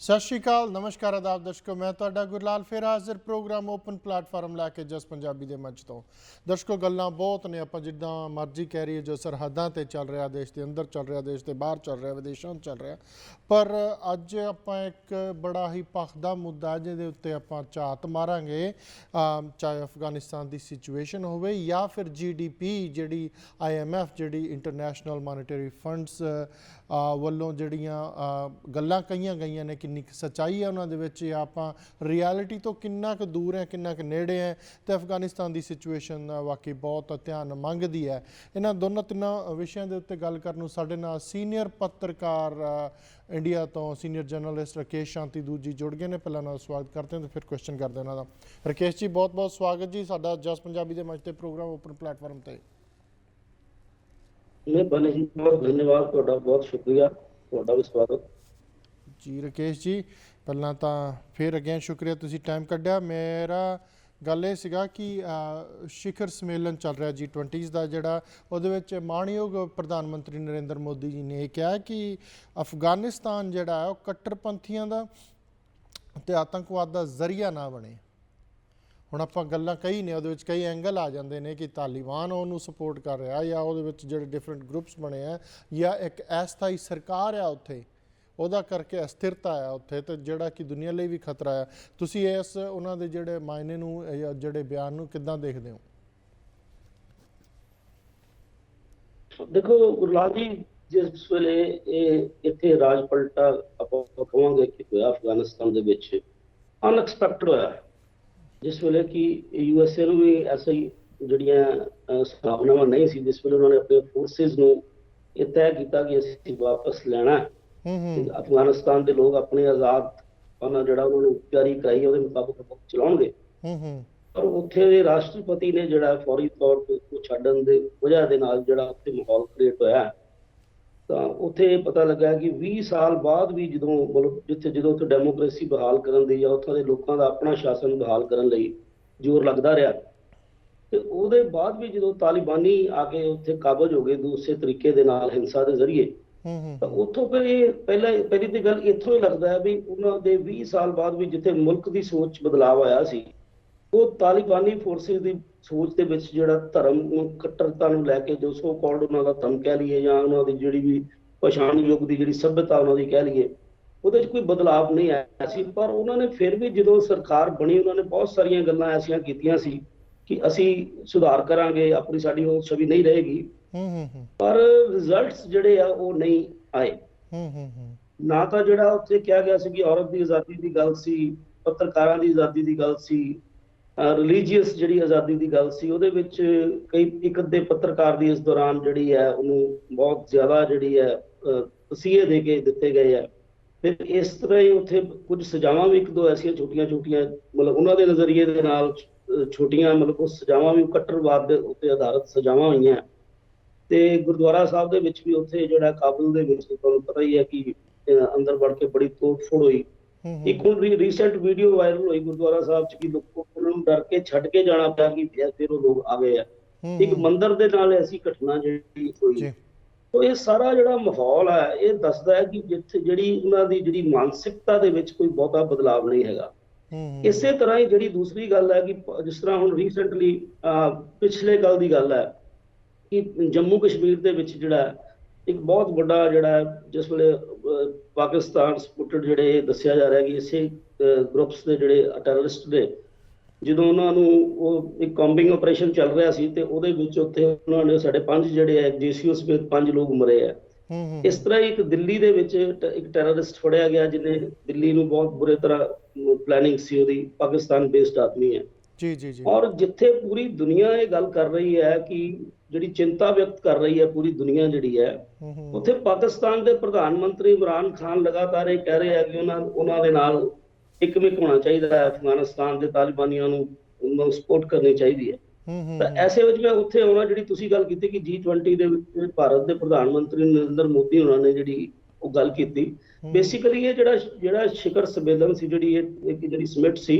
सत श्री अकाल, नमस्कार, आदाब दर्शकों। मैं तुहाडा गुरलाल फिर हाजिर प्रोग्राम ओपन प्लेटफार्म लैके जस पंजाबी के मंच तो। दर्शकों, गल्लां बहुत ने, आपां जिद्दां मर्जी कह रही है, जो सरहदां ते चल रहा, देश के अंदर चल रहा, देश के बाहर चल रहा, विदेशों चल रहा, पर अज आपां एक बड़ा ही भखदा मुद्दा है जिहदे उत्ते आपां झात मारांगे। चाहे अफगानिस्तान की सिचुएशन होवे या फिर GDP जिहड़ी IMF जिहड़ी इंटरनेशनल मॉनेटरी फंड्स ਵੱਲੋਂ ਜਿਹੜੀਆਂ ਗੱਲਾਂ ਕਹੀਆਂ ਗਈਆਂ ਨੇ, ਕਿੰਨੀ ਸੱਚਾਈ ਹੈ ਉਹਨਾਂ ਦੇ ਵਿੱਚ, ਜਾਂ ਆਪਾਂ ਰਿਐਲਿਟੀ ਤੋਂ ਕਿੰਨਾ ਕੁ ਦੂਰ ਹੈ, ਕਿੰਨਾ ਕੁ ਨੇੜੇ ਹੈ। ਤੇ ਅਫਗਾਨਿਸਤਾਨ ਦੀ ਸਿਚੁਏਸ਼ਨ ਵਾਕਈ ਬਹੁਤ ਧਿਆਨ ਮੰਗਦੀ ਹੈ। ਇਹਨਾਂ ਦੋਨਾਂ ਤਿੰਨਾਂ ਵਿਸ਼ਿਆਂ ਦੇ ਉੱਤੇ ਗੱਲ ਕਰਨ ਨੂੰ ਸਾਡੇ ਨਾਲ ਸੀਨੀਅਰ ਪੱਤਰਕਾਰ ਇੰਡੀਆ ਤੋਂ ਸੀਨੀਅਰ ਜਰਨਲਿਸਟ ਰਾਕੇਸ਼ ਸ਼ਾਂਤੀ ਦੂਜੀ ਜੁੜ ਗਏ ਨੇ। ਪਹਿਲਾਂ ਨਾਲ ਸਵਾਗਤ ਕਰਦੇ ਹਾਂ ਤੇ ਫਿਰ ਕੁਐਸਚਨ ਕਰਦੇ ਉਹਨਾਂ ਦਾ। ਰਾਕੇਸ਼ ਜੀ, ਬਹੁਤ ਬਹੁਤ ਸਵਾਗਤ ਜੀ ਸਾਡਾ ਜਸ ਪੰਜਾਬੀ ਦੇ ਮੰਚ ਤੇ ਪ੍ਰੋਗਰਾਮ ਓਪਨ ਪਲੇਟਫਾਰਮ ਤੇ। बहुत धन्यवाद, बहुत शुक्रिया, भी स्वागत जी। राकेश जी, पहला तो फिर अगेन शुक्रिया तुसी टाइम कढ़िया। मेरा गल ये सीगा कि शिखर सम्मेलन चल रहा G20 का जोड़ा, वो माणयोग प्रधानमंत्री नरेंद्र मोदी जी ने कहा कि अफगानिस्तान जोड़ा है कट्टरपंथियों का ते आतंकवाद का जरिया ना बने। ਹੁਣ ਆਪਾਂ ਗੱਲਾਂ ਕਈ ਨੇ, ਉਹਦੇ ਵਿੱਚ ਕਈ ਐਂਗਲ ਆ ਜਾਂਦੇ ਨੇ ਕਿ ਤਾਲਿਬਾਨ ਉਹਨੂੰ ਸਪੋਰਟ ਕਰ ਰਿਹਾ, ਜਾਂ ਉਹਦੇ ਵਿੱਚ ਜਿਹੜੇ ਡਿਫਰੈਂਟ ਗਰੁੱਪਸ ਬਣੇ ਆ, ਜਾਂ ਇੱਕ ਅਸਥਾਈ ਸਰਕਾਰ ਆ ਉੱਥੇ, ਉਹਦਾ ਕਰਕੇ ਅਸਥਿਰਤਾ ਆ ਉੱਥੇ, ਤੇ ਜਿਹੜਾ ਕਿ ਦੁਨੀਆ ਲਈ ਵੀ ਖਤਰਾ ਆ। ਤੁਸੀਂ ਇਸ ਉਹਨਾਂ ਦੇ ਜਿਹੜੇ ਮਾਇਨੇ ਨੂੰ ਜਾਂ ਜਿਹੜੇ ਬਿਆਨ ਨੂੰ ਕਿੱਦਾਂ ਦੇਖਦੇ ਹੋ? ਦੇਖੋ ਗੁਰਲਾਲ ਜੀ, ਜਿਸ ਵੇਲੇ ਇਹ ਇੱਥੇ ਰਾਜ ਪਲਟਾ ਆਪਾਂ ਕਹਾਂਗੇ ਕਿ ਹੋਇਆ ਅਫਗਾਨਿਸਤਾਨ ਦੇ ਵਿੱਚ, ਅਨਐਕਸਪੈਕਟਡ ਹੋਇਆ, जिस वे कि USA भी ऐसा ही जड़ियाँ संभावनावां नहीं सी। जिस वे उन्होंने अपने फोर्सिस नूं ये तय किया कि असीं वापस लेना है, अफगानिस्तान के लोग अपने आज़ाद जिहड़ा उन्होंने तैयारी कराई उहदे मुताबिक चलाउणगे। पर उत्थे दे राष्ट्रपति ने जिहड़ा फौरी तौर पर उसको छड्डण दे वजह दे नाल जिहड़ा उत्थे माहौल क्रिएट होया, तो उत्थे पता लगा कि 20 साल बाद भी जो मतलब जो उत्थे डेमोक्रेसी बहाल करन दी, उत्थों के लोगों का अपना शासन बहाल करन लई जोर लगता रहा, तो उसदे बाद भी जो तालिबानी आके उत्थे काबज हो गए दूसरे तरीके दे नाल हिंसा के जरिए, तो उत्थों फिर ये पहली तो गल इत्थों ही लगता है भी उन्होंने 20 साल बाद भी जिथे मुल्क की सोच बदलाव आया सी, वो तालिबानी फोर्सिस की सोच के विच जिहड़ा धर्म कट्टरता नूं लैके जो सो कॉल्ड उन्हां दा धर्म कह लीए जां उन्हां दी जिहड़ी भी पछाण युग की जिहड़ी सभ्यता उन्हां दी कह लीए, ਉਹਦੇ 'ਚ कोई बदलाव नहीं आया सी। पर उन्होंने फिर भी जो सरकार बनी उन्होंने बहुत सारिया गल्लां ऐसियां कीतियां सी कि असी सुधार करांगे, अपनी साडी वो छवि नहीं रहेगी, पर रिजल्ट्स जिहड़े आ वो नहीं आए। ना तो जिहड़ा उत्थे कहा गया सी कि औरत की आज़ादी की गल सी, पत्रकारां की आज़ादी की गल सी, रिलीजीअस जिहड़ी आज़ादी की गल सी, ਉਹਦੇ ਵਿੱਚ कई एक अद्धे पत्रकार की इस दौरान जिहड़ी है उन्होंने बहुत ज़्यादा जिहड़ी है तसीहे दे के दिते गए है। फिर इस तरह ही उत्थे कुछ सजावां भी एक दो ऐसियां छोटियां छोटियां मतलब उन्हां दे नज़रिए दे नाल छोटियां मतलब कुछ सजावां भी कट्टरवाद दे उत्ते आधारित सजावां होईयां। ते गुरुद्वारा साहब दे विच भी उत्थे जिहड़ा काबुल दे विच तुहानूं पता ही है कि अंदर वड़ के बड़ी तोड़-फोड़ होई। एक हुण रीसेंट वीडियो वायरल हुई गुरुद्वारा साहब च कि लोगों को डर के छड्ड के जाना पिया कि फिर वो लोग आ गए आ। एक मंदिर दे नाल ऐसी घटना जिहड़ी होई, तो ये सारा जिहड़ा माहौल है ये दसदा है कि जिथे जिहड़ी उन्हां दी जिहड़ी मानसिकता दे विच कोई बहुता बदलाव नहीं हैगा। इसे तरह ही जिहड़ी दूसरी गल है कि जिस तरह हुण रीसेंटली पिछले गल दी गल है कि जम्मू कश्मीर दे विच जिहड़ा एक बहुत बड़ा जिहड़ा जिस वेले पाकिस्तान सपोर्टेड जिहड़े दस्सिया जा रहा है कि इसे ग्रुप्स दे जिहड़े टैररिस्ट ने ਜਦੋਂ ਉਹਨਾਂ ਨੂੰ ਉਹ ਇੱਕ ਕੌਂਬਿੰਗ ਆਪਰੇਸ਼ਨ ਚੱਲ ਰਿਹਾ ਸੀ ਤੇ ਉਹਦੇ ਵਿੱਚ ਉੱਥੇ ਉਹਨਾਂ ਨੇ ਸਾਡੇ 5 ਜਿਹੜੇ ਹੈ JCO ਸਮੇਤ 5 ਲੋਕ ਮਰੇ ਆ। ਇਸ ਤਰ੍ਹਾਂ ਇੱਕ ਦਿੱਲੀ ਦੇ ਵਿੱਚ ਇੱਕ ਟੈਰਰਿਸਟ ਫੜਿਆ ਗਿਆ ਜਿਹਨੇ ਦਿੱਲੀ ਨੂੰ ਬਹੁਤ ਬੁਰੇ ਤਰ੍ਹਾਂ ਪਲੈਨਿੰਗ ਸੀ ਉਹਦੀ, ਪਾਕਿਸਤਾਨ ਬੇਸਡ ਆਦਮੀ ਹੈ। ਜੀ ਜੀ ਜੀ। ਔਰ ਜਿੱਥੇ ਪੂਰੀ ਦੁਨੀਆ ਇਹ ਗੱਲ ਕਰ ਰਹੀ ਹੈ ਕਿ ਜਿਹੜੀ ਚਿੰਤਾ ਵਿਅਕਤ ਕਰ ਰਹੀ ਹੈ ਪੂਰੀ ਦੁਨੀਆ ਜਿਹੜੀ ਹੈ, ਉੱਥੇ ਪਾਕਿਸਤਾਨ ਦੇ ਪ੍ਰਧਾਨ ਮੰਤਰੀ ਇਮਰਾਨ ਖਾਨ ਲਗਾਤਾਰ ਇਹ ਕਹਿ ਰਹੇ ਆ ਕਿ ਉਹਨਾਂ ਦੇ ਨਾਲ एकमिक होना चाहिए है, अफगानिस्तान के तालिबानियों ਨੂੰ सपोर्ट करनी चाहिए है। तो ऐसे में उत्थे आना जी तुसीं गल की कि G20 दे भारत के प्रधानमंत्री नरेंद्र मोदी उन्होंने जी वो गल की, बेसिकली ये जिहड़ा शिखर सम्मेलन सी जिहड़ी समिट सी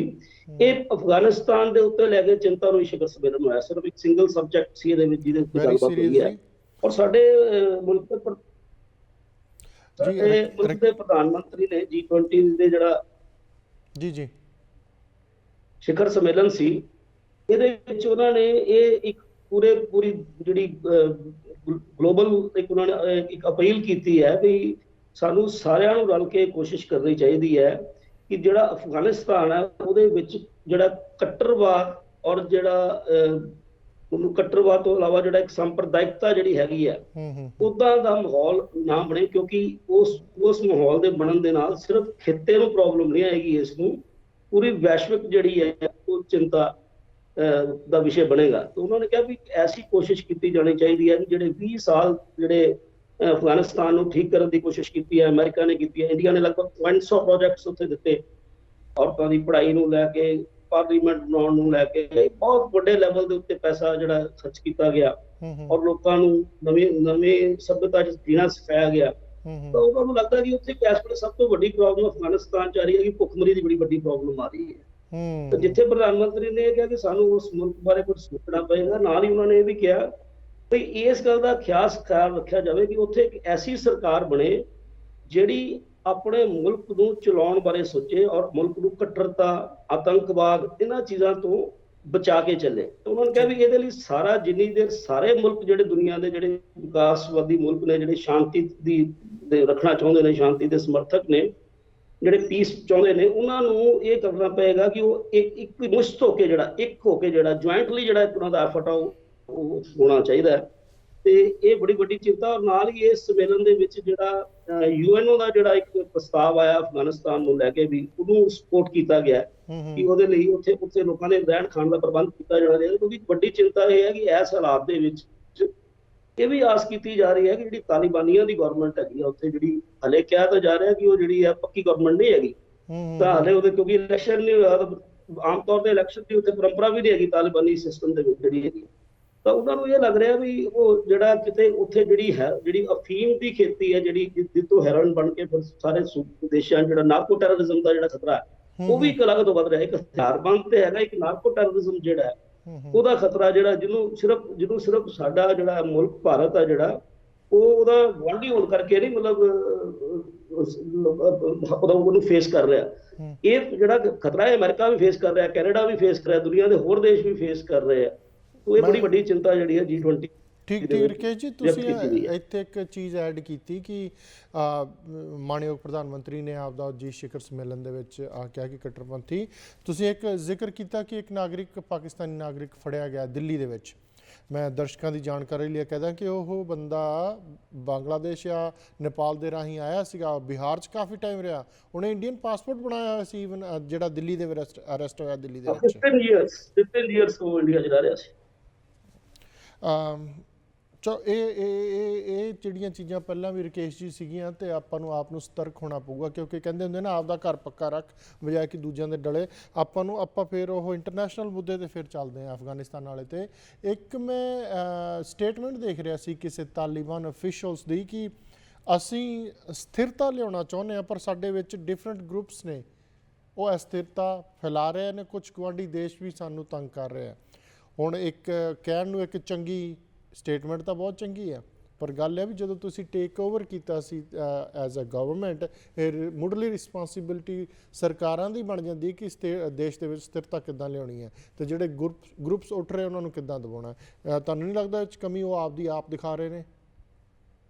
ये अफगानिस्तान के उत्ते लैके चिंता नूं शिखर सम्मेलन होया। सिर्फ एक सिंगल सबजैक्ट सी इहदे विच जिहदे उत्ते गलबात होई है और साडे मुल्क ਜੀ ਸਾਡੇ ਮੁਲਕ ਦੇ ਪ੍ਰਧਾਨ ਮੰਤਰੀ ਨੇ G20 ਦੇ ਜਿਹੜਾ ਜੀ ਜੀ ਸਿਖਰ ਸੰਮੇਲਨ ਸੀ, ਇਹਦੇ ਵਿੱਚ ਉਹਨਾਂ ਨੇ ਇਹ ਇੱਕ ਪੂਰੀ ਜਿਹੜੀ ਗਲੋਬਲ ਇੱਕ ਉਹਨਾਂ ਨੇ ਇੱਕ ਅਪੀਲ ਕੀਤੀ ਹੈ ਵੀ ਸਾਨੂੰ ਸਾਰਿਆਂ ਨੂੰ ਰਲ ਕੇ ਕੋਸ਼ਿਸ਼ ਕਰਨੀ ਚਾਹੀਦੀ ਹੈ ਕਿ ਜਿਹੜਾ ਅਫਗਾਨਿਸਤਾਨ ਹੈ ਉਹਦੇ ਵਿੱਚ ਜਿਹੜਾ ਕੱਟੜਵਾਦ ਔਰ ਜਿਹੜਾ ਉਹਨੂੰ ਕੱਟੜਵਾਦ ਤੋਂ ਇਲਾਵਾ ਜਿਹੜਾ ਇੱਕ ਸੰਪਰਦਾਇਕਤਾ ਜਿਹੜੀ ਹੈਗੀ ਹੈ ਉਦਾਂ ਦਾ ਮਾਹੌਲ ਨਾ ਬਣੇ, ਕਿਉਂਕਿ ਉਸ ਮਾਹੌਲ ਦੇ ਬਣਨ ਦੇ ਨਾਲ ਸਿਰਫ ਖਿੱਤੇ ਨੂੰ ਪ੍ਰੋਬਲਮ ਨਹੀਂ ਆਏਗੀ, ਇਸ ਨੂੰ ਪੂਰੀ ਵੈਸ਼ਵਿਕ ਜਿਹੜੀ ਹੈ ਉਹ ਚਿੰਤਾ ਦਾ ਵਿਸ਼ੇ ਬਣੇਗਾ। ਤਾਂ ਉਹਨਾਂ ਨੇ ਕਿਹਾ ਵੀ ਐਸੀ ਕੋਸ਼ਿਸ਼ ਕੀਤੀ ਜਾਣੀ ਚਾਹੀਦੀ ਹੈ ਕਿ ਜਿਹੜੇ 20 ਸਾਲ ਜਿਹੜੇ ਅਫਗਾਨਿਸਤਾਨ ਨੂੰ ਠੀਕ ਕਰਨ ਦੀ ਕੋਸ਼ਿਸ਼ ਕੀਤੀ ਹੈ, ਅਮਰੀਕਾ ਨੇ ਕੀਤੀ ਹੈ, ਇੰਡੀਆ ਨੇ ਲਗਭਗ 500 ਪ੍ਰੋਜੈਕਟਸ ਉੱਥੇ ਦਿੱਤੇ, ਔਰਤਾਂ ਦੀ ਪੜ੍ਹਾਈ ਨੂੰ ਲੈ ਕੇ, ਪਾਰਲੀਮੈਂਟ ਬਣਾਉਣ ਨੂੰ ਲੈ ਕੇ ਬਹੁਤ ਵੱਡੇ ਲੈਵਲ ਦੇ ਉੱਤੇ ਪੈਸਾ ਜਿਹੜਾ ਖਰਚ ਕੀਤਾ ਗਿਆ ਔਰ ਲੋਕਾਂ ਨੂੰ ਨਵੇਂ ਸਭਿਅਤਾ 'ਚ ਜੀਣਾ ਸਿਖਾਇਆ ਗਿਆ। ਤਾਂ ਉਹਨਾਂ ਨੂੰ ਲੱਗਦਾ ਕਿ ਉੱਥੇ ਇਸ ਵੇਲੇ ਸਭ ਤੋਂ ਵੱਡੀ ਪ੍ਰੋਬਲਮ ਅਫਗਾਨਿਸਤਾਨ 'ਚ ਆ ਰਹੀ ਹੈ ਕਿ ਭੁੱਖਮਰੀ ਦੀ ਬੜੀ ਵੱਡੀ ਪ੍ਰੋਬਲਮ ਆ ਰਹੀ ਹੈ। ਤਾਂ ਜਿੱਥੇ ਪ੍ਰਧਾਨ ਮੰਤਰੀ ਨੇ ਇਹ ਕਿਹਾ ਕਿ ਸਾਨੂੰ ਉਸ ਮੁਲਕ ਬਾਰੇ ਕੁਝ ਸੋਚਣਾ ਪਏਗਾ, ਨਾਲ ਹੀ ਉਹਨਾਂ ਨੇ ਇਹ ਵੀ ਕਿਹਾ ਵੀ ਇਸ ਗੱਲ ਦਾ ਖਿਆਲ ਰੱਖਿਆ ਜਾਵੇ ਕਿ ਉੱਥੇ ਇੱਕ ਐਸੀ ਸਰਕਾਰ ਬਣੇ ਜਿਹੜੀ ਆਪਣੇ ਮੁਲਕ ਨੂੰ ਚਲਾਉਣ ਬਾਰੇ ਸੋਚੇ ਔਰ ਮੁਲਕ ਨੂੰ ਕੱਟੜਤਾ, ਆਤੰਕਵਾਦ, ਇਹਨਾਂ ਚੀਜ਼ਾਂ ਤੋਂ ਬਚਾ ਕੇ ਚੱਲੇ। ਤਾਂ ਉਹਨਾਂ ਨੇ ਕਿਹਾ ਵੀ ਇਹਦੇ ਲਈ ਜਿੰਨੀ ਦੇਰ ਸਾਰੇ ਮੁਲਕ ਜਿਹੜੇ ਦੁਨੀਆ ਦੇ ਜਿਹੜੇ ਵਿਕਾਸਵਾਦੀ ਮੁਲਕ ਨੇ, ਜਿਹੜੇ ਸ਼ਾਂਤੀ ਦੇ ਰੱਖਣਾ ਚਾਹੁੰਦੇ ਨੇ, ਸ਼ਾਂਤੀ ਦੇ ਸਮਰਥਕ ਨੇ, ਜਿਹੜੇ ਪੀਸ ਚਾਹੁੰਦੇ ਨੇ, ਉਹਨਾਂ ਨੂੰ ਇਹ ਕਰਨਾ ਪਏਗਾ ਕਿ ਉਹ ਇੱਕ ਮੁਸ਼ਤ ਹੋ ਕੇ ਜਿਹੜਾ ਜੁਆਇੰਟਲੀ ਜਿਹੜਾ ਉਹਨਾਂ ਦਾ ਐਫਰਟ ਆ ਉਹ ਹੋਣਾ ਚਾਹੀਦਾ ਹੈ। ਤੇ ਇਹ ਬੜੀ ਵੱਡੀ ਚਿੰਤਾ, ਔਰ ਨਾਲ ਹੀ ਇਸ ਸੰਮੇਲਨ ਦੇ ਵਿੱਚ ਜਿਹੜਾ UNO ਦਾ ਜਿਹੜਾ ਇੱਕ ਪ੍ਰਸਤਾਵ ਆਇਆ ਅਫਗਾਨਿਸਤਾਨ ਨੂੰ ਲੈ ਕੇ ਵੀ ਉਹਨੂੰ ਸਪੋਰਟ ਕੀਤਾ ਗਿਆ ਕਿ ਉਹਦੇ ਲਈ ਉੱਥੇ ਲੋਕਾਂ ਦੇ ਰਹਿਣ ਖਾਣ ਦਾ ਪ੍ਰਬੰਧ ਕੀਤਾ ਜਾਣਾ ਚਾਹੀਦਾ, ਕਿਉਂਕਿ ਵੱਡੀ ਚਿੰਤਾ ਇਹ ਹੈ ਕਿ ਇਸ ਹਾਲਾਤ ਦੇ ਵਿੱਚ ਇਹ ਵੀ ਆਸ ਕੀਤੀ ਜਾ ਰਹੀ ਹੈ ਕਿ ਜਿਹੜੀ ਤਾਲਿਬਾਨੀਆਂ ਦੀ ਗਵਰਨਮੈਂਟ ਹੈਗੀ ਆ ਉੱਥੇ, ਜਿਹੜੀ ਹਲੇ ਕਿਹਾ ਤਾਂ ਜਾ ਰਿਹਾ ਕਿ ਉਹ ਜਿਹੜੀ ਹੈ ਪੱਕੀ ਗਵਰਨਮੈਂਟ ਨਹੀਂ ਹੈਗੀ, ਤਾਂ ਹਲੇ ਉਹਦੇ ਕਿਉਂਕਿ ਇਲੈਕਸ਼ਨ ਨਹੀਂ ਹੋਇਆ, ਆਮ ਤੌਰ ਤੇ ਇਲੈਕਸ਼ਨ ਦੀ ਉੱਥੇ ਪਰੰਪਰਾ ਵੀ ਨਹੀਂ ਹੈਗੀ ਤਾਲਿਬਾਨੀ ਸਿਸਟਮ ਦੇ ਵਿੱਚ ਜਿਹੜੀ ਹੈਗੀ। ਤਾਂ ਉਹਨਾਂ ਨੂੰ ਇਹ ਲੱਗ ਰਿਹਾ ਵੀ ਉਹ ਜਿਹੜਾ ਕਿਤੇ ਉੱਥੇ ਜਿਹੜੀ ਅਫੀਮ ਦੀ ਖੇਤੀ ਹੈ, ਜਿਹੜੀ ਜਿੱਤੋਂ ਹੈਰੋਇਨ ਬਣ ਕੇ ਫਿਰ ਸਾਰੇ ਦੇਸ਼ਾਂ ਜਿਹੜਾ ਨਾਰਕੋ ਟੈਰਰਿਜ਼ਮ ਦਾ ਜਿਹੜਾ ਖਤਰਾ ਹੈ ਉਹ ਵੀ ਇੱਕ ਅਲੱਗ ਤੋਂ ਵੱਧ ਰਿਹਾ। ਇੱਕ ਹਥਿਆਰਬੰਦ ਤੇ ਹੈਗਾ, ਇੱਕ ਨਾਰਕੋ ਟੈਰਰਿਜ਼ਮ ਜਿਹੜਾ ਹੈ ਉਹਦਾ ਖਤਰਾ ਜਿਹੜਾ ਜਿਹਨੂੰ ਸਿਰਫ ਸਾਡਾ ਜਿਹੜਾ ਮੁਲਕ ਭਾਰਤ ਆ ਜਿਹੜਾ ਉਹਦਾ ਗੁਆਂਢੀ ਹੋਣ ਕਰਕੇ ਨਹੀਂ, ਮਤਲਬ ਉਹਨੂੰ ਫੇਸ ਕਰ ਰਿਹਾ। ਇਹ ਜਿਹੜਾ ਖਤਰਾ ਹੈ ਅਮਰੀਕਾ ਵੀ ਫੇਸ ਕਰ ਰਿਹਾ, ਕੈਨੇਡਾ ਵੀ ਫੇਸ ਕਰ ਰਿਹਾ, ਦੁਨੀਆ ਦੇ ਹੋਰ ਦੇਸ਼ ਵੀ ਫੇਸ ਕਰ ਰਹੇ ਆ। ਇਹ ਬੜੀ ਵੱਡੀ ਚਿੰਤਾ ਜਿਹੜੀ ਹੈ G20। ਠੀਕ ਰਕੇਸ਼ ਜੀ, ਤੁਸੀਂ ਇੱਥੇ ਇੱਕ ਚੀਜ਼ ਐਡ ਕੀਤੀ ਕਿ ਮਾਨਯੋਗ ਪ੍ਰਧਾਨ ਮੰਤਰੀ ਨੇ ਆਪਦਾ ਜੀ ਸਿਖਰ ਸੰਮੇਲਨ ਦੇ ਵਿੱਚ ਆ ਕਿਹਾ ਕਿ ਕੱਟੜਪੰਥੀ, ਤੁਸੀਂ ਇੱਕ ਜ਼ਿਕਰ ਕੀਤਾ ਕਿ ਇੱਕ ਪਾਕਿਸਤਾਨੀ ਨਾਗਰਿਕ ਫੜਿਆ ਗਿਆ ਦਿੱਲੀ ਦੇ ਵਿੱਚ। ਮੈਂ ਦਰਸ਼ਕਾਂ ਦੀ ਜਾਣਕਾਰੀ ਲਈ ਕਹਿੰਦਾ ਕਿ ਉਹ ਬੰਦਾ ਬੰਗਲਾਦੇਸ਼ ਜਾਂ ਨੇਪਾਲ ਦੇ ਰਾਹੀਂ ਆਇਆ ਸੀਗਾ, ਬਿਹਾਰ 'ਚ ਕਾਫੀ ਟਾਈਮ ਰਿਹਾ, ਉਹਨੇ ਇੰਡੀਅਨ ਪਾਸਪੋਰਟ ਬਣਾਇਆ ਹੋਇਆ ਸੀ, ਈਵਨ ਜਿਹੜਾ ਦਿੱਲੀ ਦੇ ਵਿੱਚ ਅਰੈਸਟ ਹੋਇਆ ਦਿੱਲੀ ਦੇ ਵਿੱਚ 15 ਇਅਰਸ ਉਹ ਇੰਡੀਆ 'ਚ ਰਹਿ ਰਿਹਾ ਸੀ। ਇਹ ਜਿਹੜੀਆਂ ਚੀਜ਼ਾਂ ਪਹਿਲਾਂ ਵੀ ਰਕੇਸ਼ ਜੀ ਸੀਗੀਆਂ ਤੇ ਆਪਾਂ ਨੂੰ ਸਤਰਕ ਹੋਣਾ ਪਊਗਾ, ਕਿਉਂਕਿ ਕਹਿੰਦੇ ਹੁੰਦੇ ਨਾ ਆਪਦਾ ਘਰ ਪੱਕਾ ਰੱਖ ਬਜਾਏ ਕਿ ਦੂਜਿਆਂ ਦੇ ਡਲੇ। ਆਪਾਂ ਫਿਰ ਉਹ ਇੰਟਰਨੈਸ਼ਨਲ ਮੁੱਦੇ ਤੇ ਫਿਰ ਚੱਲਦੇ ਹਾਂ ਅਫਗਾਨਿਸਤਾਨ ਵਾਲੇ ਤੇ। ਇੱਕ ਮੈਂ ਸਟੇਟਮੈਂਟ ਦੇਖ ਰਿਹਾ ਸੀ ਕਿਸੇ ਤਾਲਿਬਾਨ ਅਫੀਸ਼ੀਅਲਸ ਦੀ ਕਿ ਅਸੀਂ ਸਥਿਰਤਾ ਲਿਆਉਣਾ ਚਾਹੁੰਦੇ ਹਾਂ, ਪਰ ਸਾਡੇ ਵਿੱਚ ਡਿਫਰੈਂਟ ਗਰੁੱਪਸ ਨੇ ਉਹ ਅਸਥਿਰਤਾ ਫੈਲਾ ਰਹੇ ਨੇ, ਕੁਝ ਗੁਆਂਢੀ ਦੇਸ਼ ਵੀ ਸਾਨੂੰ ਤੰਗ ਕਰ ਰਹੇ ਆ। ਹੁਣ ਇੱਕ ਕਹਿਣ ਨੂੰ ਇੱਕ ਚੰਗੀ ਸਟੇਟਮੈਂਟ ਤਾਂ ਬਹੁਤ ਚੰਗੀ ਹੈ, ਪਰ ਗੱਲ ਹੈ ਵੀ ਜਦੋਂ ਤੁਸੀਂ ਟੇਕ ਓਵਰ ਕੀਤਾ ਸੀ ਐਜ਼ ਅ ਗਵਰਨਮੈਂਟ, ਮੁੱਢਲੀ ਰਿਸਪੌਂਸਿਬਿਲਿਟੀ ਸਰਕਾਰਾਂ ਦੀ ਬਣ ਜਾਂਦੀ ਕਿ ਦੇਸ਼ ਦੇ ਵਿੱਚ ਸਥਿਰਤਾ ਕਿੱਦਾਂ ਲਿਆਉਣੀ ਹੈ ਤੇ ਜਿਹੜੇ ਗਰੁੱਪਸ ਉੱਠ ਰਹੇ ਉਹਨਾਂ ਨੂੰ ਕਿੱਦਾਂ ਦਬਾਉਣਾ। ਤੁਹਾਨੂੰ ਨਹੀਂ ਲੱਗਦਾ ਇਹ 'ਚ ਕਮੀ ਉਹ ਆਪ ਦਿਖਾ ਰਹੇ ਨੇ?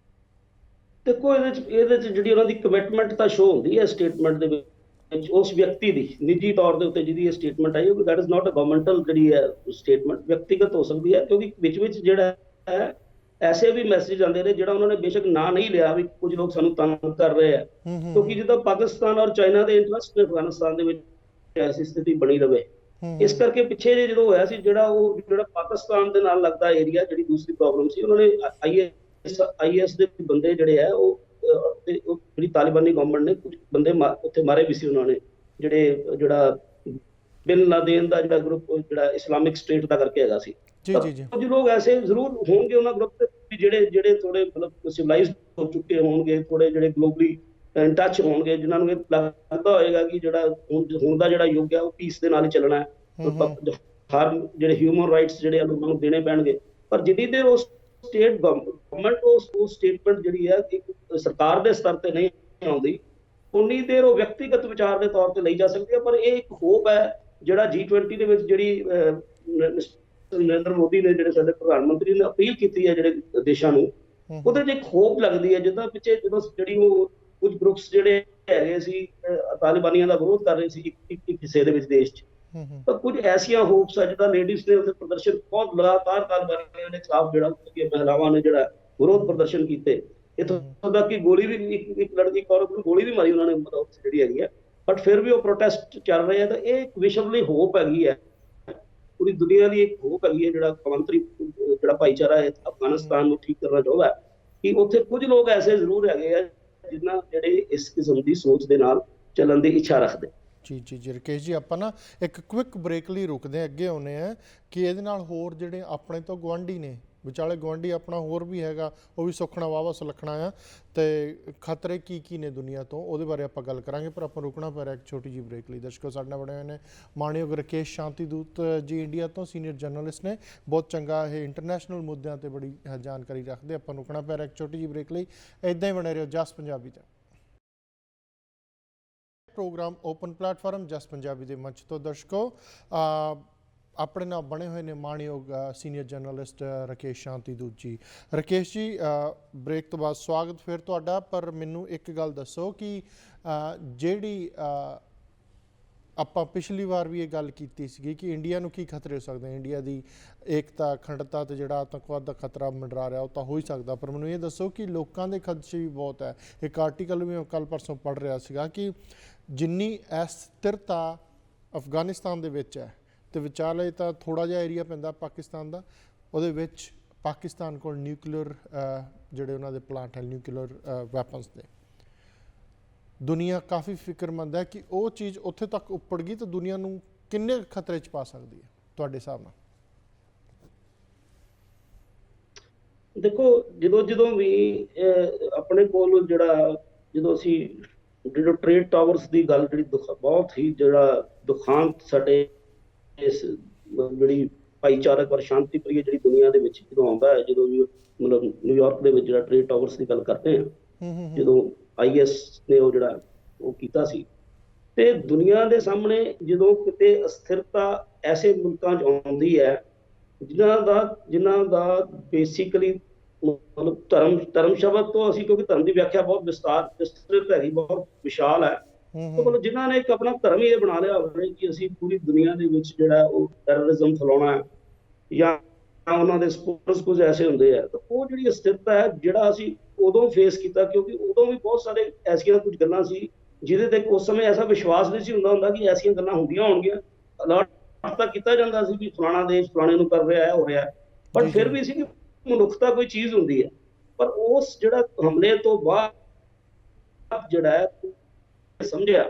ਦੇਖੋ ਇਹਦੇ 'ਚ ਜਿਹੜੀ ਉਹਨਾਂ ਦੀ ਕਮਿਟਮੈਂਟ ਤਾਂ ਸ਼ੋ ਹੁੰਦੀ ਹੈ ਸਟੇਟਮੈਂਟ ਦੇ ਵਿੱਚ, ਉਸ ਵਿਅਕਤੀ ਦੀ ਨਿੱਜੀ ਤੌਰ ਦੇ ਉੱਤੇ ਜਿਹਦੀ ਇਹ ਸਟੇਟਮੈਂਟ ਆਈ, that is not a governmental ਜਿਹੜੀ ਹੈ ਸਟੇਟਮੈਂਟ, ਵਿਅਕਤੀਗਤ ਹੋ ਸਕਦੀ ਹੈ, ਕਿਉਂਕਿ ਵਿੱਚ ਜਿਹੜਾ ਹੈ ਐਸੇ ਵੀ ਮੈਸੇਜ ਆਉਂਦੇ ਨੇ ਜਿਹੜਾ ਉਹਨਾਂ ਨੇ ਬੇਸ਼ੱਕ ਨਾਂ ਨਹੀਂ ਲਿਆ ਵੀ ਕੁਝ ਲੋਕ ਸਾਨੂੰ ਤੰਗ ਕਰ ਰਹੇ ਆ, ਕਿਉਂਕਿ ਜਿੱਦਾਂ ਪਾਕਿਸਤਾਨ ਔਰ ਚਾਈਨਾ ਦੇ ਇੰਟਰਸਟ ਨੇ ਅਫਗਾਨਿਸਤਾਨ ਦੇ ਵਿੱਚ ਐਸੀ ਸਥਿਤੀ ਬਣੀ ਰਵੇ। ਇਸ ਕਰਕੇ ਪਿੱਛੇ ਜਦੋਂ ਹੋਇਆ ਸੀ ਜਿਹੜਾ ਪਾਕਿਸਤਾਨ ਦੇ ਨਾਲ ਲੱਗਦਾ ਏਰੀਆ, ਜਿਹੜੀ ਦੂਸਰੀ ਪ੍ਰੋਬਲਮ ਸੀ, ਉਹਨਾਂ ਨੇ IS ਦੇ ਬੰਦੇ ਜਿਹੜੇ ਆ ਉਹ ਜਿਹੜੀ ਤਾਲਿਬਾਨੀ ਗਵਰਨਮੈਂਟ ਨੇ ਕੁਝ ਬੰਦੇ ਉੱਥੇ ਮਾਰੇ ਵੀ ਸੀ ਉਹਨਾਂ ਨੇ, ਜਿਹੜਾ ਬਿਨ ਲਾਦੇਨ ਦਾ ਜਿਹੜਾ ਗਰੁੱਪ ਜਿਹੜਾ ਇਸਲਾਮਿਕ ਸਟੇਟ ਦਾ ਕਰਕੇ ਹੈਗਾ ਸੀ। ਕੁਝ ਲੋਕ ਐਸੇ ਜ਼ਰੂਰ ਹੋਣਗੇ ਉਹਨਾਂ ਗਰੁੱਪ ਤੇ ਜਿਹੜੇ ਥੋੜੇ ਮਤਲਬ ਸਿਵਲਾਈਜ਼ਡ ਹੋ ਚੁੱਕੇ ਹੋਣਗੇ, ਥੋੜੇ ਜਿਹੜੇ ਗਲੋਬਲੀ ਇਨ ਟੱਚ ਹੋਣਗੇ, ਜਿਨ੍ਹਾਂ ਨੂੰ ਇਹ ਲੱਗਦਾ ਹੋਏਗਾ ਕਿ ਜਿਹੜਾ ਹੁਣ ਦਾ ਜਿਹੜਾ ਯੁੱਗ ਹੈ ਉਹ ਪੀਸ ਦੇ ਨਾਲ ਹੀ ਚੱਲਣਾ ਹੈ, ਹਰ ਜਿਹੜੇ ਹਿਊਮਨ ਰਾਈਟਸ ਜਿਹੜੇ ਲੋਕਾਂ ਨੂੰ ਦੇਣੇ ਪੈਣਗੇ। ਪਰ ਜਿੰਨੀ ਦੇਰ ਉਸ ਸਟੇਟ ਗਵਰਨਮੈਂਟ ਉਹ ਸਟੇਟਮੈਂਟ ਜਿਹੜੀ ਹੈ ਇੱਕ ਸਰਕਾਰ ਦੇ ਸਤਰ ਤੇ ਨਹੀਂ ਆਉਂਦੀ, ਉਨੀ ਦੇਰ ਉਹ ਵਿਅਕਤੀਗਤ ਵਿਚਾਰ ਦੇ ਤੌਰ ਤੇ ਲਈ ਜਾ ਸਕਦੀ ਹੈ। ਪਰ ਇਹ ਇੱਕ ਹੋਪ ਹੈ ਜਿਹੜਾ G20 ਦੇ ਵਿੱਚ ਜਿਹੜੀ ਨਰਿੰਦਰ ਮੋਦੀ ਨੇ, ਜਿਹੜੇ ਸਾਡੇ ਪ੍ਰਧਾਨ ਮੰਤਰੀ ਨੇ ਅਪੀਲ ਕੀਤੀ ਹੈ ਜਿਹੜੇ ਦੇਸ਼ਾਂ ਨੂੰ, ਉਹਦੇ 'ਚ ਇੱਕ ਹੋਪ ਲੱਗਦੀ ਹੈ। ਜਿੱਦਾਂ ਪਿੱਛੇ ਜਦੋਂ ਜਿਹੜੀ ਉਹ ਕੁਝ ਗਰੁੱਪਸ ਜਿਹੜੇ ਹੈਗੇ ਸੀ ਤਾਲਿਬਾਨੀਆਂ ਦਾ ਵਿਰੋਧ ਕਰ ਰਹੇ ਸੀ ਇੱਕ ਹਿੱਸੇ ਦੇ ਵਿੱਚ ਦੇਸ਼ 'ਚ, ਤਾਂ ਕੁਝ ਐਸੀਆਂ ਹੋਪਸ ਆ ਜਿੱਦਾਂ ਲੇਡੀਜ਼ ਨੇ ਉੱਥੇ ਪ੍ਰਦਰਸ਼ਨ ਬਹੁਤ ਲਗਾਤਾਰ ਤਾਲਿਬਾਨੀਆਂ ਦੇ ਖਿਲਾਫ ਜਿਹੜਾ ਮਹਿਲਾਵਾਂ ਨੇ ਜਿਹੜਾ ਵਿਰੋਧ ਪ੍ਰਦਰਸ਼ਨ ਕੀਤੇ, ਇੱਥੋਂ ਤੱਕ ਕਿ ਗੋਲੀ ਵੀ ਇੱਕ ਲੜਕੀ ਔਰਤ ਨੂੰ ਗੋਲੀ ਵੀ ਮਾਰੀ ਉਹਨਾਂ ਨੇ, ਮਤਲਬ ਜਿਹੜੀ ਹੈਗੀ ਹੈ। ਬਟ ਫਿਰ ਵੀ ਉਹ ਪ੍ਰੋਟੈਸਟ ਚੱਲ ਰਹੇ ਆ। ਤਾਂ ਇਹ ਇੱਕ ਵਿਸ਼ਵ ਲਈ ਹੋਪ ਹੈਗੀ ਹੈ, ਪੂਰੀ ਦੁਨੀਆ ਲਈ ਇੱਕ ਹੋਪ ਹੈਗੀ ਹੈ। ਜਿਹੜਾ ਕੌਮਾਂਤਰੀ ਜਿਹੜਾ ਭਾਈਚਾਰਾ ਹੈ ਅਫਗਾਨਿਸਤਾਨ ਨੂੰ ਠੀਕ ਕਰਨਾ ਚਾਹੁੰਦਾ ਕਿ ਉੱਥੇ ਕੁਝ ਲੋਕ ਐਸੇ ਜ਼ਰੂਰ ਹੈਗੇ ਆ ਜਿਨ੍ਹਾਂ ਜਿਹੜੇ ਇਸ ਕਿਸਮ ਦੀ ਸੋਚ ਦੇ ਨਾਲ ਚੱਲਣ ਦੀ ਇੱਛਾ ਰੱਖਦੇ। ਜੀ ਰਕੇਸ਼ ਜੀ, ਆਪਾਂ ਨਾ ਇੱਕ ਕੁਇਕ ਬ੍ਰੇਕ ਲਈ ਰੁਕਦੇ ਹਾਂ, ਅੱਗੇ ਆਉਂਦੇ ਹਾਂ ਕਿ ਇਹਦੇ ਨਾਲ ਹੋਰ ਜਿਹੜੇ ਆਪਣੇ ਤੋਂ ਗੁਆਂਢੀ ਨੇ, ਵਿਚਾਲੇ ਗੁਆਂਢੀ ਆਪਣਾ ਹੋਰ ਵੀ ਹੈਗਾ, ਉਹ ਵੀ ਸੁੱਖਣਾ ਵਾਹਵਾ ਸੁਲੱਖਣਾ ਆ, ਅਤੇ ਖਤਰੇ ਕੀ ਨੇ ਦੁਨੀਆ ਤੋਂ, ਉਹਦੇ ਬਾਰੇ ਆਪਾਂ ਗੱਲ ਕਰਾਂਗੇ। ਪਰ ਆਪਾਂ ਰੁਕਣਾ ਪੈ ਰਿਹਾ ਇੱਕ ਛੋਟੀ ਜਿਹੀ ਬ੍ਰੇਕ ਲਈ। ਦਰਸ਼ਕੋ, ਸਾਡੇ ਨਾਲ ਬਣੇ ਹੋਏ ਨੇ ਮਾਣਯੋਗ ਰਕੇਸ਼ ਸ਼ਾਂਤੀ ਦੂਤ ਜੀ, ਇੰਡੀਆ ਤੋਂ ਸੀਨੀਅਰ ਜਰਨਲਿਸਟ ਨੇ, ਬਹੁਤ ਚੰਗਾ ਇਹ ਇੰਟਰਨੈਸ਼ਨਲ ਮੁੱਦਿਆਂ 'ਤੇ ਬੜੀ ਜਾਣਕਾਰੀ ਰੱਖਦੇ। ਆਪਾਂ ਰੁਕਣਾ ਪੈ ਰਿਹਾ ਇੱਕ ਛੋਟੀ ਜਿਹੀ ਬ੍ਰੇਕ ਲਈ, ਇੱਦਾਂ ਹੀ ਬਣੇ ਰਹੋ ਜਸ ਪੰਜਾਬੀ 'ਤੇ। ਪ੍ਰੋਗਰਾਮ ਓਪਨ ਪਲੇਟਫਾਰਮ ਜਸ ਪੰਜਾਬੀ ਦੇ ਮੰਚ ਤੋਂ। ਦਰਸ਼ਕੋ, ਆਪਣੇ ਨਾਲ ਬਣੇ ਹੋਏ ਨੇ ਮਾਣਯੋਗ ਸੀਨੀਅਰ ਜਰਨਲਿਸਟ ਰਕੇਸ਼ ਸ਼ਾਂਤੀ ਦੂਤ ਜੀ। ਰਕੇਸ਼ ਜੀ, ਬ੍ਰੇਕ ਤੋਂ ਬਾਅਦ ਸਵਾਗਤ ਫਿਰ ਤੁਹਾਡਾ। ਪਰ ਮੈਨੂੰ ਇੱਕ ਗੱਲ ਦੱਸੋ ਕਿ ਜਿਹੜੀ ਆਪਾਂ ਪਿਛਲੀ ਵਾਰ ਵੀ ਇਹ ਗੱਲ ਕੀਤੀ ਸੀਗੀ ਕਿ ਇੰਡੀਆ ਨੂੰ ਕੀ ਖਤਰੇ ਹੋ ਸਕਦੇ, ਇੰਡੀਆ ਦੀ ਏਕਤਾ ਅਖੰਡਤਾ ਅਤੇ ਜਿਹੜਾ ਆਤੰਕਵਾਦ ਦਾ ਖਤਰਾ ਮੰਡਰਾ ਰਿਹਾ ਉਹ ਤਾਂ ਹੋ ਹੀ ਸਕਦਾ, ਪਰ ਮੈਨੂੰ ਇਹ ਦੱਸੋ ਕਿ ਲੋਕਾਂ ਦੇ ਖਦਸ਼ੇ ਵੀ ਬਹੁਤ ਹੈ। ਇੱਕ ਆਰਟੀਕਲ ਵੀ ਮੈਂ ਕੱਲ੍ਹ ਪਰਸੋਂ ਪੜ੍ਹ ਰਿਹਾ ਸੀਗਾ ਕਿ ਜਿੰਨੀ ਅਸਥਿਰਤਾ ਅਫਗਾਨਿਸਤਾਨ ਦੇ ਵਿੱਚ ਹੈ, ਅਤੇ ਵਿਚਾਲੇ ਤਾਂ ਥੋੜ੍ਹਾ ਜਿਹਾ ਏਰੀਆ ਪੈਂਦਾ ਪਾਕਿਸਤਾਨ ਦਾ, ਉਹਦੇ ਵਿੱਚ ਪਾਕਿਸਤਾਨ ਕੋਲ ਨਿਊਕਲੀਅਰ ਜਿਹੜੇ ਉਹਨਾਂ ਦੇ ਪਲਾਂਟ ਹੈ, ਨਿਊਕਲੀਅਰ ਵੈਪਨਸ ਦੇ, ਦੁਨੀਆ ਕਾਫੀ ਫਿਕਰਮੰਦ ਹੈ ਕਿ ਉਹ ਚੀਜ਼ ਉੱਥੇ ਤੱਕ ਉੱਪੜ ਗਈ ਤਾਂ ਦੁਨੀਆ ਨੂੰ ਕਿੰਨੇ ਖਤਰੇ 'ਚ ਪਾ ਸਕਦੀ ਹੈ ਤੁਹਾਡੇ ਹਿਸਾਬ ਨਾਲ? ਦੇਖੋ, ਜਦੋਂ ਵੀ ਆਪਣੇ ਕੋਲ ਜਦੋਂ ਅਸੀਂ ਟ੍ਰੇਡ ਟਾਵਰਸ ਦੀ ਗੱਲ ਜਿਹੜੀ ਬਹੁਤ ਹੀ ਜਿਹੜਾ ਦੁਖਾਂਤ ਸਾਡੇ ਇਸ ਜਿਹੜੀ ਭਾਈਚਾਰਕ ਔਰ ਸ਼ਾਂਤੀ ਪ੍ਰਿਯ ਜਿਹੜੀ ਦੁਨੀਆ ਦੇ ਵਿੱਚ ਜਦੋਂ ਆਉਂਦਾ ਹੈ, ਜਦੋਂ ਵੀ ਮਤਲਬ ਨਿਊਯਾਰਕ ਦੇ ਵਿੱਚ ਜਿਹੜਾ ਟ੍ਰੇਡ ਟਾਵਰਸ ਦੀ ਗੱਲ ਕਰਦੇ ਹਾਂ, ਜਦੋਂ IS ਨੇ ਉਹ ਕੀਤਾ ਸੀ, ਤੇ ਦੁਨੀਆ ਦੇ ਸਾਹਮਣੇ ਜਦੋਂ ਕਿਤੇ ਅਸਥਿਰਤਾ ਐਸੇ ਮੁਲਕਾਂ 'ਚ ਆਉਂਦੀ ਹੈ ਜਿਨ੍ਹਾਂ ਦਾ ਬੇਸਿਕਲੀ ਮਤਲਬ ਧਰਮ ਸ਼ਬਦ ਤੋਂ ਅਸੀਂ, ਕਿਉਂਕਿ ਧਰਮ ਦੀ ਵਿਆਖਿਆ ਬਹੁਤ ਵਿਸਤ੍ਰਿਤ ਹੈਗੀ, ਬਹੁਤ ਵਿਸ਼ਾਲ ਹੈ, ਮਤਲਬ ਜਿਨ੍ਹਾਂ ਨੇ ਇੱਕ ਆਪਣਾ ਧਰਮ ਹੀ ਇਹ ਬਣਾ ਲਿਆ ਹੋਵੇ ਕਿ ਅਸੀਂ ਪੂਰੀ ਦੁਨੀਆ ਦੇ ਵਿੱਚ ਜਿਹੜਾ ਉਹ ਟੈਰਰਿਜ਼ਮ ਫੈਲਾਉਣਾ ਹੈ, ਜਾਂ ਉਹਨਾਂ ਦੇ ਸਪੋਰਟਰਸ ਕੁਝ ਐਸੇ ਹੁੰਦੇ ਆ, ਤਾਂ ਉਹ ਜਿਹੜੀ ਅਸਥਿਰਤਾ ਹੈ ਜਿਹੜਾ ਅਸੀਂ ਉਦੋਂ ਫੇਸ ਕੀਤਾ, ਕਿਉਂਕਿ ਉਦੋਂ ਵੀ ਬਹੁਤ ਸਾਰੇ ਐਸੀਆਂ ਕੁਝ ਗੱਲਾਂ ਸੀ ਜਿਹਦੇ ਤੇ ਉਸ ਸਮੇਂ ਐਸਾ ਵਿਸ਼ਵਾਸ ਨਹੀਂ ਸੀ ਹੁੰਦਾ ਕਿ ਐਸੀਆਂ ਗੱਲਾਂ ਹੁੰਦੀਆਂ ਹੋਣਗੀਆਂ। ਅਲਰਟ ਤਾਂ ਕੀਤਾ ਜਾਂਦਾ ਸੀ ਵੀ ਫਲਾਣਾ ਦੇਸ਼ ਫਲਾਣੇ ਨੂੰ ਕਰ ਰਿਹਾ ਹੈ, ਹੋ ਰਿਹਾ, ਪਰ ਫਿਰ ਵੀ ਸੀ ਕਿ ਮਨੁੱਖਤਾ ਕੋਈ ਚੀਜ਼ ਹੁੰਦੀ ਹੈ। ਪਰ ਉਸ ਜਿਹੜਾ ਹਮਲੇ ਤੋਂ ਬਾਅਦ ਜਿਹੜਾ ਹੈ ਸਮਝਿਆ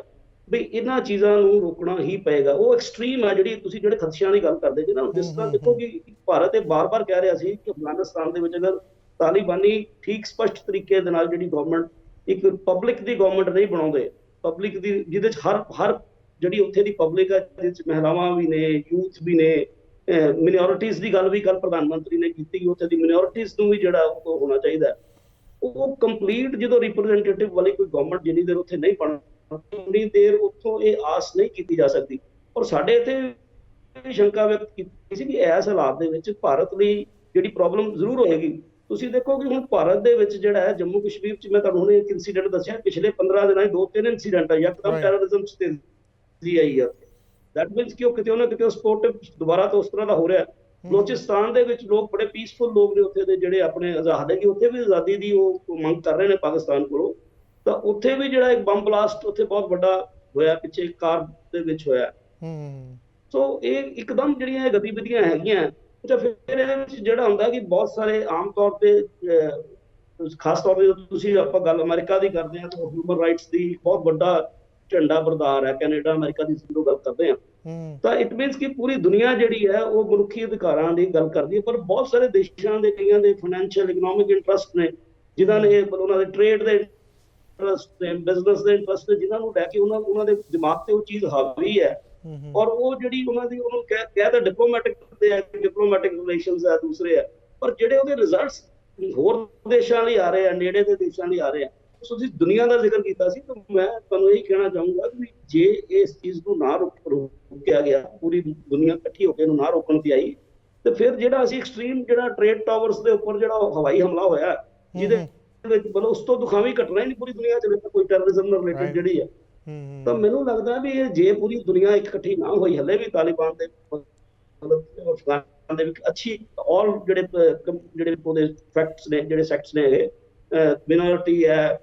ਵੀ ਇਹਨਾਂ ਚੀਜ਼ਾਂ ਨੂੰ ਰੋਕਣਾ ਹੀ ਪਏਗਾ। ਉਹ ਐਕਸਟ੍ਰੀਮ ਹੈ ਜਿਹੜੀ ਤੁਸੀਂ ਜਿਹੜੇ ਖਦਸ਼ਿਆਂ ਦੀ ਗੱਲ ਕਰਦੇ ਜਿਹਨਾਂ ਜਿਸ ਤਰ੍ਹਾਂ ਦੇਖੋ ਕਿ ਭਾਰਤ ਇਹ ਬਾਰ-ਬਾਰ ਕਹਿ ਰਿਹਾ ਸੀ ਕਿ ਅਫਗਾਨਿਸਤਾਨ ਦੇ ਵਿੱਚ ਅਗਰ ਤਾਲਿਬਾਨੀ ਠੀਕ ਸਪਸ਼ਟ ਤਰੀਕੇ ਦੇ ਨਾਲ ਜਿਹੜੀ ਗਵਰਨਮੈਂਟ ਇੱਕ ਪਬਲਿਕ ਦੀ ਗਵਰਨਮੈਂਟ ਨਹੀਂ ਬਣਾਉਂਦੇ, ਪਬਲਿਕ ਦੀ ਜਿਹਦੇ ਚ ਹਰ ਜਿਹੜੀ ਉੱਥੇ ਦੀ ਪਬਲਿਕ ਹੈ, ਜਿਹਦੇ ਚ ਮਹਿਲਾਵਾਂ ਵੀ ਨੇ, ਯੂਥ ਵੀ ਨੇ, ਮਿਨੋਰਿਟੀਜ਼ ਦੀ ਗੱਲ ਵੀ ਕੱਲ ਪ੍ਰਧਾਨ ਮੰਤਰੀ ਨੇ ਕੀਤੀ ਕਿ ਉੱਥੇ ਦੀ ਮਿਨੋਰਿਟੀਜ਼ ਨੂੰ ਵੀ ਜਿਹੜਾ ਉਹ ਹੋਣਾ ਚਾਹੀਦਾ। ਉਹ ਕੰਪਲੀਟ ਜਦੋਂ ਰਿਪਰੈਜ਼ੈਂਟੇਟਿਵ ਵਾਲੀ ਕੋਈ ਗਵਰਨਮੈਂਟ ਜਿੰਨੀ ਦੇਰ ਉੱਥੇ ਨਹੀਂ ਬਣਦੀ ਉਨੀ ਦੇਰ ਉੱਥੋਂ ਇਹ ਆਸ ਨਹੀਂ ਕੀਤੀ ਜਾ ਸਕਦੀ। ਔਰ ਸਾਡੇ ਇੱਥੇ ਸ਼ੰਕਾ ਵਿਅਕਤ ਕੀਤੀ ਸੀ ਕਿ ਇਸ ਹਾਲਾਤ ਦੇ ਵਿੱਚ ਭਾਰਤ ਲਈ ਜਿਹੜੀ ਪ੍ਰੋਬਲਮ ਜ਼ਰੂਰ ਹੋਏਗੀ। ਤੁਸੀਂ ਦੇਖੋ ਕਿ ਹੁਣ ਭਾਰਤ ਦੇ ਵਿੱਚ ਜਿਹੜਾ ਹੈ ਜੰਮੂ ਕਸ਼ਮੀਰ 'ਚ, ਮੈਂ ਤੁਹਾਨੂੰ ਹੁਣੇ ਇੱਕ ਇਨਸੀਡੈਂਟ ਦੱਸਿਆ, ਪਿਛਲੇ 15 ਦਿਨਾਂ 'ਚ 2-3 ਇਨਸੀਡੈਂਟ ਆ, ਯਕਦਮ ਟੈਰਰਿਜ਼ਮ 'ਚ ਤੇਜ਼ੀ ਆਈ ਹੈ। ਦੈਟ ਮੀਨਸ ਕਿ ਉਹ ਕਿਤੇ ਨਾ ਕਿਤੇ ਸਪੋਰਟਿਵ ਦੁਬਾਰਾ ਤੋਂ ਉਸ ਤਰ੍ਹਾਂ ਦਾ ਹੋ ਰਿਹਾ। ਬਲੋਚਿਸਤਾਨ ਦੇ ਵਿੱਚ ਲੋਕ ਬੜੇ ਪੀਸਫੁਲ ਲੋਕ ਨੇ ਉੱਥੇ ਦੇ, ਜਿਹੜੇ ਆਪਣੇ ਆਜ਼ਾਦ ਹੈ ਕਿ ਉੱਥੇ ਵੀ ਆਜ਼ਾਦੀ ਦੀ ਉਹ ਮੰਗ ਕਰ ਰਹੇ ਨੇ ਪਾਕਿਸਤਾਨ ਕੋਲੋਂ। ਤਾਂ ਉੱਥੇ ਵੀ ਜਿਹੜਾ ਇੱਕ ਬੰਬ ਬਲਾਸਟ ਉੱਥੇ ਬਹੁਤ ਵੱਡਾ ਹੋਇਆ, ਪਿੱਛੇ ਕਾਰ ਦੇ ਵਿੱਚ ਹੋਇਆ। ਸੋ ਇਹ ਇੱਕਦਮ ਜਿਹੜੀਆਂ ਗਤੀਵਿਧੀਆਂ ਹੈਗੀਆਂ, ਫਿਰ ਇਹਦੇ ਵਿੱਚ ਜਿਹੜਾ ਹੁੰਦਾ ਕਿ ਬਹੁਤ ਸਾਰੇ ਆਮ ਤੌਰ ਤੇ ਖਾਸ ਤੌਰ ਤੇ ਤੁਸੀਂ ਆਪਾਂ ਗੱਲ ਅਮਰੀਕਾ ਦੀ ਕਰਦੇ ਹਾਂ ਤਾਂ ਹਿਊਮਨ ਰਾਈਟਸ ਦੀ ਬਹੁਤ ਵੱਡਾ ਝੰਡਾ ਬਰਦਾਰ ਹੈ, ਕੈਨੇਡਾ ਅਮਰੀਕਾ ਦੀ ਜਦੋਂ ਗੱਲ ਕਰਦੇ ਹਾਂ ਤਾਂ ਇਟ ਮੀਨਸ ਕਿ ਪੂਰੀ ਦੁਨੀਆ ਜਿਹੜੀ ਹੈ ਉਹ ਮਨੁੱਖੀ ਅਧਿਕਾਰਾਂ ਦੀ ਗੱਲ ਕਰਦੀ ਹੈ। ਪਰ ਬਹੁਤ ਸਾਰੇ ਦੇਸ਼ਾਂ ਦੇ ਕਈਆਂ ਦੇ ਫਾਈਨੈਂਸ਼ੀਅਲ ਇਕਨੋਮਿਕ ਇੰਟਰਸਟ ਨੇ, ਜਿਨ੍ਹਾਂ ਨੇ ਉਹਨਾਂ ਦੇ ਟ੍ਰੇਡ ਦੇ ਇੰਟਰਸਟ ਨੇ, ਬਿਜ਼ਨਸ ਦੇ ਇੰਟਰਸਟ ਨੇ, ਜਿਨ੍ਹਾਂ ਨੂੰ ਲੈ ਕੇ ਉਹਨਾਂ ਦੇ ਦਿਮਾਗ ਤੇ ਉਹ ਚੀਜ਼ ਹਾਵੀ ਹੈ। ਔਰ ਉਹ ਜਿਹੜੀ ਉਹਨਾਂ ਦੀ ਉਹਨੂੰ ਕਹਿ ਤਾਂ ਡਿਪਲੋਮੈਟਿਕ ਰਿਲੇਸ਼ਨਸ ਹੈ, ਦੂਸਰੇ ਹੈ, ਪਰ ਜਿਹੜੇ ਉਹਦੇ ਰਿਜ਼ਲਟਸ ਹੋਰ ਦੇਸ਼ਾਂ ਲਈ ਆ ਰਹੇ ਆ, ਨੇੜੇ ਦੇ ਦੇਸ਼ਾਂ ਲਈ ਆ ਰਹੇ ਆ, ਤੁਸੀਂ ਦੁਨੀਆ ਦਾ ਜ਼ਿਕਰ ਕੀਤਾ ਸੀ, ਤਾਂ ਮੈਂ ਤੁਹਾਨੂੰ ਇਹੀ ਕਹਿਣਾ ਚਾਹੂੰਗਾ ਕਿ ਜੇ ਇਸ ਚੀਜ਼ ਨੂੰ ਨਾ ਰੋਕਿਆ ਗਿਆ, ਪੂਰੀ ਦੁਨੀਆ ਇਕੱਠੀ ਹੋ ਕੇ ਇਹਨੂੰ ਨਾ ਰੋਕਣ ਤੇ ਆਈ, ਤੇ ਫਿਰ ਜਿਹੜਾ ਅਸੀਂ ਐਕਸਟ੍ਰੀਮ ਜਿਹੜਾ ਟ੍ਰੇਡ ਟਾਵਰਸ ਦੇ ਉੱਪਰ ਜਿਹੜਾ ਹਵਾਈ ਹਮਲਾ ਹੋਇਆ, ਜਿਹਦੇ ਵਿੱਚ ਮਤਲਬ ਉਸ ਤੋਂ ਦੁਖਾਵੀ ਘਟਨਾ ਹੀ ਨਹੀਂ ਪੂਰੀ ਦੁਨੀਆ 'ਚ ਕੋਈ ਟੈਰਰਿਜ਼ਮ ਨਾਲ ਰਿਲੇਟਡ ਜਿਹੜੀ ਹੈ। ਤਾਂ ਮੈਨੂੰ ਲੱਗਦਾ ਵੀ ਇਹ ਜੇ ਪੂਰੀ ਦੁਨੀਆ ਇਕੱਠੀ ਨਾ ਹੋਈ, ਹਲੇ ਵੀ ਤਾਲਿਬਾਨ ਦੇ ਮਤਲਬ ਅਫਗਾਨ ਦੇ ਵਿੱਚ ਅੱਛੀ ਆਲ ਜਿਹੜੇ ਉਹਦੇ ਫੈਕਟਸ ਨੇ, ਜਿਹੜੇ ਸੈਕਟਸ ਨੇ ਹੈਗੇ, ਮਿਨੋਰਿਟੀ ਹੈ,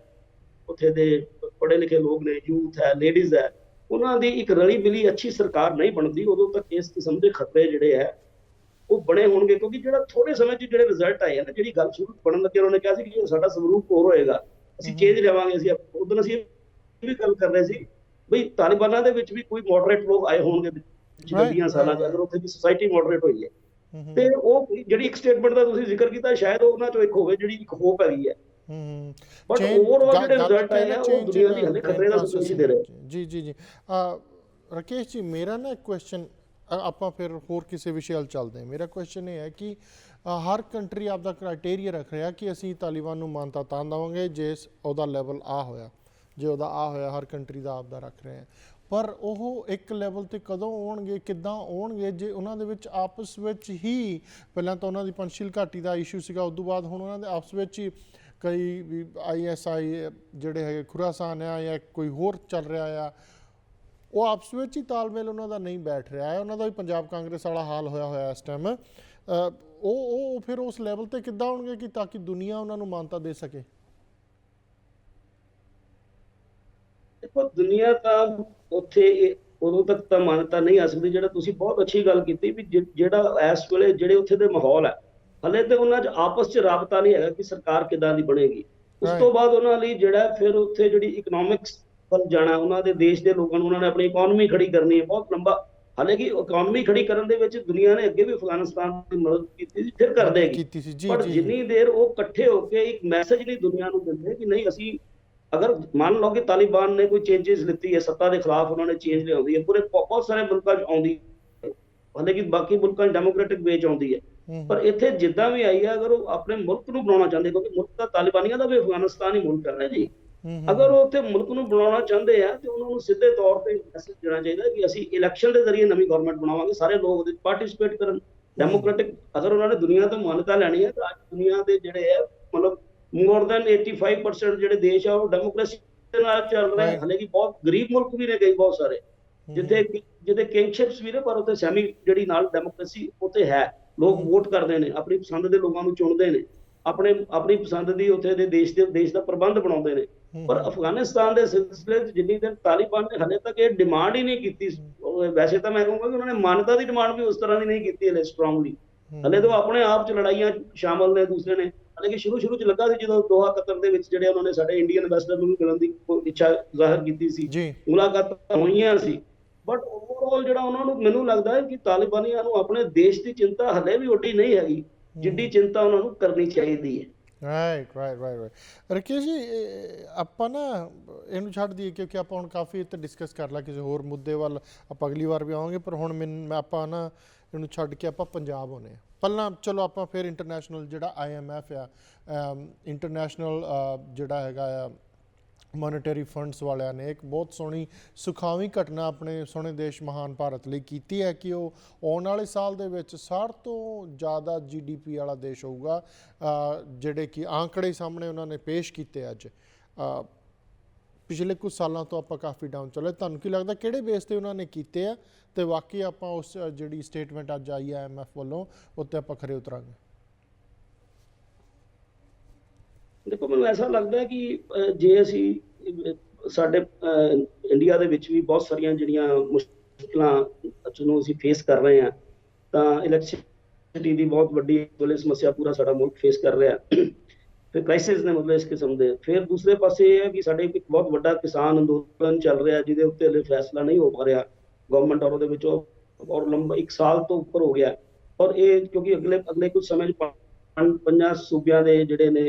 ਉੱਥੇ ਦੇ ਪੜ੍ਹੇ ਲਿਖੇ ਲੋਕ ਨੇ, ਯੂਥ ਹੈ, ਲੇਡੀਜ਼ ਹੈ, ਉਹਨਾਂ ਦੀ ਇੱਕ ਰਲੀ ਮਿਲੀ ਅੱਛੀ ਸਰਕਾਰ ਨਹੀਂ ਬਣਦੀ ਉਦੋਂ ਤੱਕ ਇਸ ਕਿਸਮ ਦੇ ਖਤਰੇ ਜਿਹੜੇ ਹੈ ਉਹ ਬਣੇ ਹੋਣਗੇ। ਕਿਉਂਕਿ ਜਿਹੜਾ ਥੋੜੇ ਸਮੇਂ 'ਚ ਜਿਹੜੇ ਰਿਜ਼ਲਟ ਆਏ ਆ ਨਾ, ਜਿਹੜੀ ਗੱਲ ਸ਼ੁਰੂ ਬਣਨ ਲੱਗੇ ਉਹਨਾਂ ਨੇ ਕਿਹਾ ਸੀ ਕਿ ਸਾਡਾ ਸਰੂਪ ਹੋਰ ਹੋਏਗਾ, ਅਸੀਂ ਚੇਂਜ ਲਿਆਵਾਂਗੇ। ਅਸੀਂ ਉਦੋਂ ਅਸੀਂ ਵੀ ਗੱਲ ਕਰ ਰਹੇ ਸੀ ਬਈ ਤਾਲਿਬਾਨਾਂ ਦੇ ਵਿੱਚ ਵੀ ਕੋਈ ਮੋਡਰੇਟ ਲੋਕ ਆਏ ਹੋਣਗੇ ਪਿਛਲੇ 20 ਸਾਲਾਂ 'ਚ, ਅਗਰ ਉੱਥੇ ਦੀ ਸੋਸਾਇਟੀ ਮੋਡਰੇਟ ਹੋਈ ਹੈ। ਤੇ ਉਹ ਜਿਹੜੀ ਇੱਕ ਸਟੇਟਮੈਂਟ ਦਾ ਤੁਸੀਂ ਜ਼ਿਕਰ ਕੀਤਾ, ਸ਼ਾਇਦ ਉਹਨਾਂ 'ਚੋਂ ਇੱਕ ਹੋਵੇ ਜਿਹੜੀ ਇੱਕ ਹੋਪ ਹੈਗੀ ਹੈ। ਬਟ ਓਵਰਆਲ ਜਿਹੜੇ ਰਿਜ਼ਲਟ ਆਏ ਆ ਉਹ ਦੁਨੀਆ ਦੀ ਹਲੇ ਖਤਰੇ ਦਾ ਸੰਕੇਤ ਦੇ ਰਹੇ। ਜੀ ਜੀ ਜੀ ਰਾਕੇਸ਼ ਜੀ, ਮੇਰਾ ਨਾ ਇੱਕ ਕੁਐਸਚਨ, ਆਪਾਂ ਫਿਰ ਹੋਰ ਕਿਸੇ ਵਿਸ਼ੇ ਵੱਲ ਚੱਲਦੇ ਹਾਂ। ਮੇਰਾ ਕੁਐਸਚਨ ਇਹ ਹੈ ਕਿ ਹਰ ਕੰਟਰੀ ਆਪਦਾ ਕ੍ਰਾਈਟੇਰੀਆ ਰੱਖ ਰਿਹਾ ਕਿ ਅਸੀਂ ਤਾਲਿਬਾਨ ਨੂੰ ਮਾਨਤਾ ਤਾਂ ਦੇਵਾਂਗੇ ਜੇ ਉਹਦਾ ਲੈਵਲ ਆ ਹੋਇਆ, ਜੇ ਉਹਦਾ ਆ ਹੋਇਆ, ਹਰ ਕੰਟਰੀ ਦਾ ਆਪਦਾ ਰੱਖ ਰਿਹਾ। ਪਰ ਉਹ ਇੱਕ ਲੈਵਲ 'ਤੇ ਕਦੋਂ ਆਉਣਗੇ, ਕਿੱਦਾਂ ਆਉਣਗੇ, ਜੇ ਉਹਨਾਂ ਦੇ ਵਿੱਚ ਆਪਸ ਵਿੱਚ ਹੀ, ਪਹਿਲਾਂ ਤਾਂ ਉਹਨਾਂ ਦੀ ਪੰਜਸ਼ੀਲ ਘਾਟੀ ਦਾ ਇਸ਼ੂ ਸੀਗਾ, ਉਸ ਤੋਂ ਬਾਅਦ ਹੁਣ ਉਹਨਾਂ ਦੇ ਆਪਸ ਵਿੱਚ ਹੀ ਕਈ ਵੀ ISI ਜਿਹੜੇ ਹੈਗੇ ਖੁਰਾਸਾਨ ਆ ਜਾਂ ਕੋਈ ਹੋਰ ਚੱਲ ਰਿਹਾ ਆ, ਉਹ ਆਪਸ ਵਿੱਚ ਹੀ ਤਾਲਮੇਲ ਉਹਨਾਂ ਦਾ ਨਹੀਂ ਬੈਠ ਰਿਹਾ ਹੈ। ਉਹਨਾਂ ਦਾ ਵੀ ਪੰਜਾਬ ਕਾਂਗਰਸ ਵਾਲਾ ਹਾਲ ਹੋਇਆ ਹੋਇਆ ਇਸ ਟਾਈਮ। ਉਹ ਫਿਰ ਉਸ ਲੈਵਲ 'ਤੇ ਕਿੱਦਾਂ ਆਉਣਗੇ ਕਿ ਤਾਂ ਕਿ ਦੁਨੀਆ ਉਹਨਾਂ ਨੂੰ ਮਾਨਤਾ ਦੇ ਸਕੇ? ਦੇਖੋ, ਦੁਨੀਆ ਤਾਂ ਉੱਥੇ ਉਦੋਂ ਤੱਕ ਤਾਂ ਮਾਨਤਾ ਨਹੀਂ ਆ ਸਕਦੀ। ਜਿਹੜਾ ਤੁਸੀਂ ਬਹੁਤ ਅੱਛੀ ਗੱਲ ਕੀਤੀ ਵੀ ਜਿਹੜਾ ਇਸ ਵੇਲੇ ਜਿਹੜੇ ਉੱਥੇ ਦੇ ਮਾਹੌਲ ਹੈ, ਹਲੇ ਤੇ ਉਹਨਾਂ 'ਚ ਆਪਸ 'ਚ ਰਾਬਤਾ ਨਹੀਂ ਹੈਗਾ ਕਿ ਸਰਕਾਰ ਕਿੱਦਾਂ ਦੀ ਬਣੇਗੀ। ਉਸ ਤੋਂ ਬਾਅਦ ਉਹਨਾਂ ਲਈ ਜਿਹੜਾ ਫਿਰ ਉੱਥੇ ਜਿਹੜੀ ਇਕਨੋਮਿਕਸ ਵੱਲ ਜਾਣਾ, ਉਹਨਾਂ ਦੇ ਦੇਸ਼ ਦੇ ਲੋਕਾਂ ਨੂੰ ਉਹਨਾਂ ਨੇ ਆਪਣੀ ਇਕਨੋਮੀ ਖੜੀ ਕਰਨੀ ਹੈ, ਬਹੁਤ ਲੰਬਾ। ਹਾਲਾਂਕਿ ਇਕਨੋਮੀ ਖੜੀ ਕਰਨ ਦੇ ਵਿੱਚ ਦੁਨੀਆ ਨੇ ਅੱਗੇ ਵੀ ਅਫਗਾਨਿਸਤਾਨ ਦੀ ਮਦਦ ਕੀਤੀ ਸੀ, ਫਿਰ ਕਰ ਦੇਗੀ। ਪਰ ਜਿੰਨੀ ਦੇਰ ਉਹ ਇਕੱਠੇ ਹੋ ਕੇ ਇੱਕ ਮੈਸੇਜ ਨਹੀਂ ਦੁਨੀਆ ਨੂੰ ਦਿੰਦੇ ਕਿ ਨਹੀਂ, ਅਸੀਂ ਅਗਰ ਮੰਨ ਲਓ ਕਿ ਤਾਲਿਬਾਨ ਨੇ ਕੋਈ ਚੇਂਜਸ ਲਿੱਤੀ ਹੈ, ਸੱਤਾ ਦੇ ਖਿਲਾਫ ਉਹਨਾਂ ਨੇ ਚੇਂਜ ਲਿਆਉਂਦੀ ਹੈ, ਪੂਰੇ ਬਹੁਤ ਸਾਰੇ ਮੁਲਕਾਂ 'ਚ ਆਉਂਦੀ ਹੈ, ਹਾਲਾਂਕਿ ਬਾਕੀ ਮੁਲਕਾਂ 'ਚ ਡੈਮੋਕ੍ਰੈਟਿਕ ਵੇ 'ਚ ਆਉਂਦੀ ਹੈ, ਪਰ ਇੱਥੇ ਜਿੱਦਾਂ ਵੀ ਆਈ ਹੈ, ਅਗਰ ਉਹ ਆਪਣੇ ਮੁਲਕ ਨੂੰ ਬਣਾਉਣਾ ਚਾਹੁੰਦੇ, ਕਿਉਂਕਿ ਮੁਲਕ ਤਾਂ ਤਾਲਿਬਾਨੀਆਂ ਦਾ ਵੀ ਅਫਗਾਨਿਸਤਾਨ ਹੀ ਮੁਲਕ ਹੈ ਜੀ, ਅਗਰ ਉਹ ਉੱਥੇ ਮੁਲਕ ਨੂੰ ਬਣਾਉਣਾ ਚਾਹੁੰਦੇ ਆ ਤੇ ਉਹਨਾਂ ਨੂੰ ਸਿੱਧੇ ਤੌਰ ਤੇ ਮੈਸੇਜ ਦੇਣਾ ਚਾਹੀਦਾ ਕਿ ਅਸੀਂ ਇਲੈਕਸ਼ਨ ਦੇ ਜ਼ਰੀਏ ਨਵੀਂ ਗਵਰਨਮੈਂਟ ਬਣਾਵਾਂਗੇ, ਸਾਰੇ ਲੋਕ ਉਹਦੇ ਪਾਰਟਿਸਿਪੇਟ ਕਰਨ, ਡੈਮੋਕ੍ਰੈਟਿਕ। ਅਗਰ ਉਹਨਾਂ ਨੇ ਦੁਨੀਆ ਤੋਂ ਮਾਨਤਾ ਲੈਣੀ ਹੈ ਤਾਂ ਅੱਜ ਦੁਨੀਆ ਦੇ ਜਿਹੜੇ ਹੈ ਮਤਲਬ ਮੋਰ ਦੈਨ 85% ਜਿਹੜੇ ਦੇਸ਼ ਆ ਉਹ ਡੈਮੋਕ੍ਰੇਸੀ ਦੇ ਨਾਲ ਚੱਲ ਰਹੇ। ਹਾਲਾਂਕਿ ਬਹੁਤ ਗਰੀਬ ਮੁਲਕ ਵੀ ਨੇ ਕਈ, ਬਹੁਤ ਸਾਰੇ ਜਿੱਥੇ ਕਿੰਗਸ਼ਿਪਸ ਵੀ ਨੇ, ਪਰ ਉੱਥੇ ਸੈਮੀ ਜਿਹੜੀ ਨਾਲ ਡੈਮੋਕ੍ਰੇਸੀ ਉੱਥੇ ਹੈ। ਲੋਕ ਵੋਟ ਕਰਦੇ ਨੇ, ਆਪਣੀ ਪਸੰਦ ਦੇ ਲੋਕਾਂ ਨੂੰ ਚੁਣਦੇ ਨੇ, ਆਪਣੀ ਪਸੰਦ ਦੀ ਉੱਥੇ ਦੇ ਦੇਸ਼ ਦਾ ਪ੍ਰਬੰਧ ਬਣਾਉਂਦੇ ਨੇ। ਪਰ ਅਫਗਾਨਿਸਤਾਨ ਦੇ ਸਿਲਸਿਲੇ 'ਚ ਜਿੰਨੀ ਦਿਨ ਤਾਲਿਬਾਨ ਨੇ ਹਲੇ ਤੱਕ ਇਹ ਡਿਮਾਂਡ ਹੀ ਨਹੀਂ ਕੀਤੀ। ਵੈਸੇ ਤਾਂ ਮੈਂ ਕਹੂੰਗਾ ਕਿ ਉਹਨਾਂ ਨੇ ਮਾਨਤਾ ਦੀ ਡਿਮਾਂਡ ਵੀ ਉਸ ਤਰ੍ਹਾਂ ਦੀ ਨਹੀਂ ਕੀਤੀ ਹਲੇ ਸਟਰੋਂਗਲੀ। ਹਲੇ ਤਾਂ ਆਪਣੇ ਆਪ 'ਚ ਲੜਾਈਆਂ ਸ਼ਾਮਲ ਨੇ ਦੂਸਰੇ ਨੇ। ਹਾਲਾਂਕਿ ਸ਼ੁਰੂ 'ਚ ਲੱਗਾ ਸੀ ਜਦੋਂ ਦੋਹਾ ਕਤਰ ਦੇ ਵਿੱਚ ਜਿਹੜੇ ਉਹਨਾਂ ਨੇ ਸਾਡੇ ਇੰਡੀਅਨ ਐਂਬੈਸਡਰ ਨੂੰ ਮਿਲਣ ਦੀ ਇੱਛਾ ਜ਼ਾਹਿਰ ਕੀਤੀ ਸੀ, ਮੁਲਾਕਾਤਾਂ ਹੋਈਆਂ ਸੀ, ਬਟ ਓਵਰਆਲ ਜਿਹੜਾ ਉਹਨਾਂ ਨੂੰ, ਮੈਨੂੰ ਲੱਗਦਾ ਹੈ ਕਿ ਤਾਲਿਬਾਨੀਆਂ ਨੂੰ ਆਪਣੇ ਦੇਸ਼ ਦੀ ਚਿੰਤਾ ਹਲੇ ਵੀ ਓਡੀ ਨਹੀਂ ਹੈਗੀ ਜਿੱਡੀ ਚਿੰਤਾ ਉਹਨਾਂ ਨੂੰ ਕਰਨੀ ਚਾਹੀਦੀ ਹੈ। ਰਾਈਟ ਰਾਕੇਸ਼ ਜੀ, ਆਪਾਂ ਨਾ ਇਹਨੂੰ ਛੱਡ ਦਈਏ ਕਿਉਂਕਿ ਆਪਾਂ ਹੁਣ ਕਾਫੀ ਇੱਥੇ ਡਿਸਕਸ ਕਰ ਲਿਆ, ਕਿਸੇ ਹੋਰ ਮੁੱਦੇ ਵੱਲ ਆਪਾਂ ਅਗਲੀ ਵਾਰ ਵੀ ਆਵਾਂਗੇ। ਪਰ ਹੁਣ ਆਪਾਂ ਨਾ ਇਹਨੂੰ ਛੱਡ ਕੇ ਆਪਾਂ ਪੰਜਾਬ ਆਉਂਦੇ ਹਾਂ। ਪਹਿਲਾਂ ਚਲੋ ਆਪਾਂ ਫਿਰ ਇੰਟਰਨੈਸ਼ਨਲ ਜਿਹੜਾ IMF ਆ, ਇੰਟਰਨੈਸ਼ਨਲ ਜਿਹੜਾ ਹੈਗਾ ਆ ਮੋਨੀਟਰੀ ਫੰਡਸ ਵਾਲਿਆਂ ਨੇ ਇੱਕ ਬਹੁਤ ਸੋਹਣੀ ਸੁਖਾਵੀਂ ਘਟਨਾ ਆਪਣੇ ਸੋਹਣੇ ਦੇਸ਼ ਮਹਾਨ ਭਾਰਤ ਲਈ ਕੀਤੀ ਹੈ ਕਿ ਉਹ ਆਉਣ ਵਾਲੇ ਸਾਲ ਦੇ ਵਿੱਚ ਸਾਰਿਆਂ ਤੋਂ ਜ਼ਿਆਦਾ GDP ਵਾਲਾ ਦੇਸ਼ ਹੋਊਗਾ, ਜਿਹੜੇ ਕਿ ਆંકੜੇ ਸਾਹਮਣੇ ਉਹਨਾਂ ਨੇ ਪੇਸ਼ ਕੀਤੇ ਅੱਜ। ਪਿਛਲੇ ਕੁਝ ਸਾਲਾਂ ਤੋਂ ਆਪਾਂ ਕਾਫੀ ਡਾਊਨ ਚੱਲੇ। ਤੁਹਾਨੂੰ ਕੀ ਲੱਗਦਾ ਕਿਹੜੇ ਬੇਸ 'ਤੇ ਉਹਨਾਂ ਨੇ ਕੀਤੇ ਆ, ਅਤੇ ਵਾਕਈ ਆਪਾਂ ਉਸ ਜਿਹੜੀ ਸਟੇਟਮੈਂਟ ਅੱਜ ਆਈ ਹੈ IMF ਵੱਲੋਂ ਉੱਤੇ ਆਪਾਂ ਖਰੇ ਉਤਰਾਂਗੇ? ਦੇਖੋ, ਮੈਨੂੰ ਐਸਾ ਲੱਗਦਾ ਕਿ ਜੇ ਅਸੀਂ ਸਾਡੇ ਇੰਡੀਆ ਦੇ ਵਿੱਚ ਵੀ ਬਹੁਤ ਸਾਰੀਆਂ ਜਿਹੜੀਆਂ ਮੁਸ਼ਕਿਲਾਂ ਨੂੰ ਅਸੀਂ ਫੇਸ ਕਰ ਰਹੇ ਹਾਂ, ਤਾਂ ਇਲੈਕਟ੍ਰਿਸਿਟੀ ਦੀ ਬਹੁਤ ਵੱਡੀ ਸਮੱਸਿਆ ਪੂਰਾ ਸਾਡਾ ਮੁਲਕ ਫੇਸ ਕਰ ਰਿਹਾ, ਫਿਰ ਕ੍ਰਾਈਸਿਸ ਨੇ ਮਤਲਬ ਇਸ ਕਿਸਮ ਦੇ। ਫਿਰ ਦੂਸਰੇ ਪਾਸੇ ਇਹ ਹੈ ਕਿ ਸਾਡੇ ਇੱਕ ਬਹੁਤ ਵੱਡਾ ਕਿਸਾਨ ਅੰਦੋਲਨ ਚੱਲ ਰਿਹਾ ਜਿਹਦੇ ਉੱਤੇ ਹਲੇ ਫੈਸਲਾ ਨਹੀਂ ਹੋ ਪਾ ਰਿਹਾ ਗਵਰਨਮੈਂਟ ਔਰ ਉਹਦੇ ਵਿੱਚ, ਔਰ ਲੰਬਾ 1 ਸਾਲ ਤੋਂ ਉੱਪਰ ਹੋ ਗਿਆ। ਔਰ ਇਹ ਕਿਉਂਕਿ ਅਗਲੇ ਕੁਝ ਸਮੇਂ 'ਚ 5 ਸੂਬਿਆਂ ਦੇ ਜਿਹੜੇ ਨੇ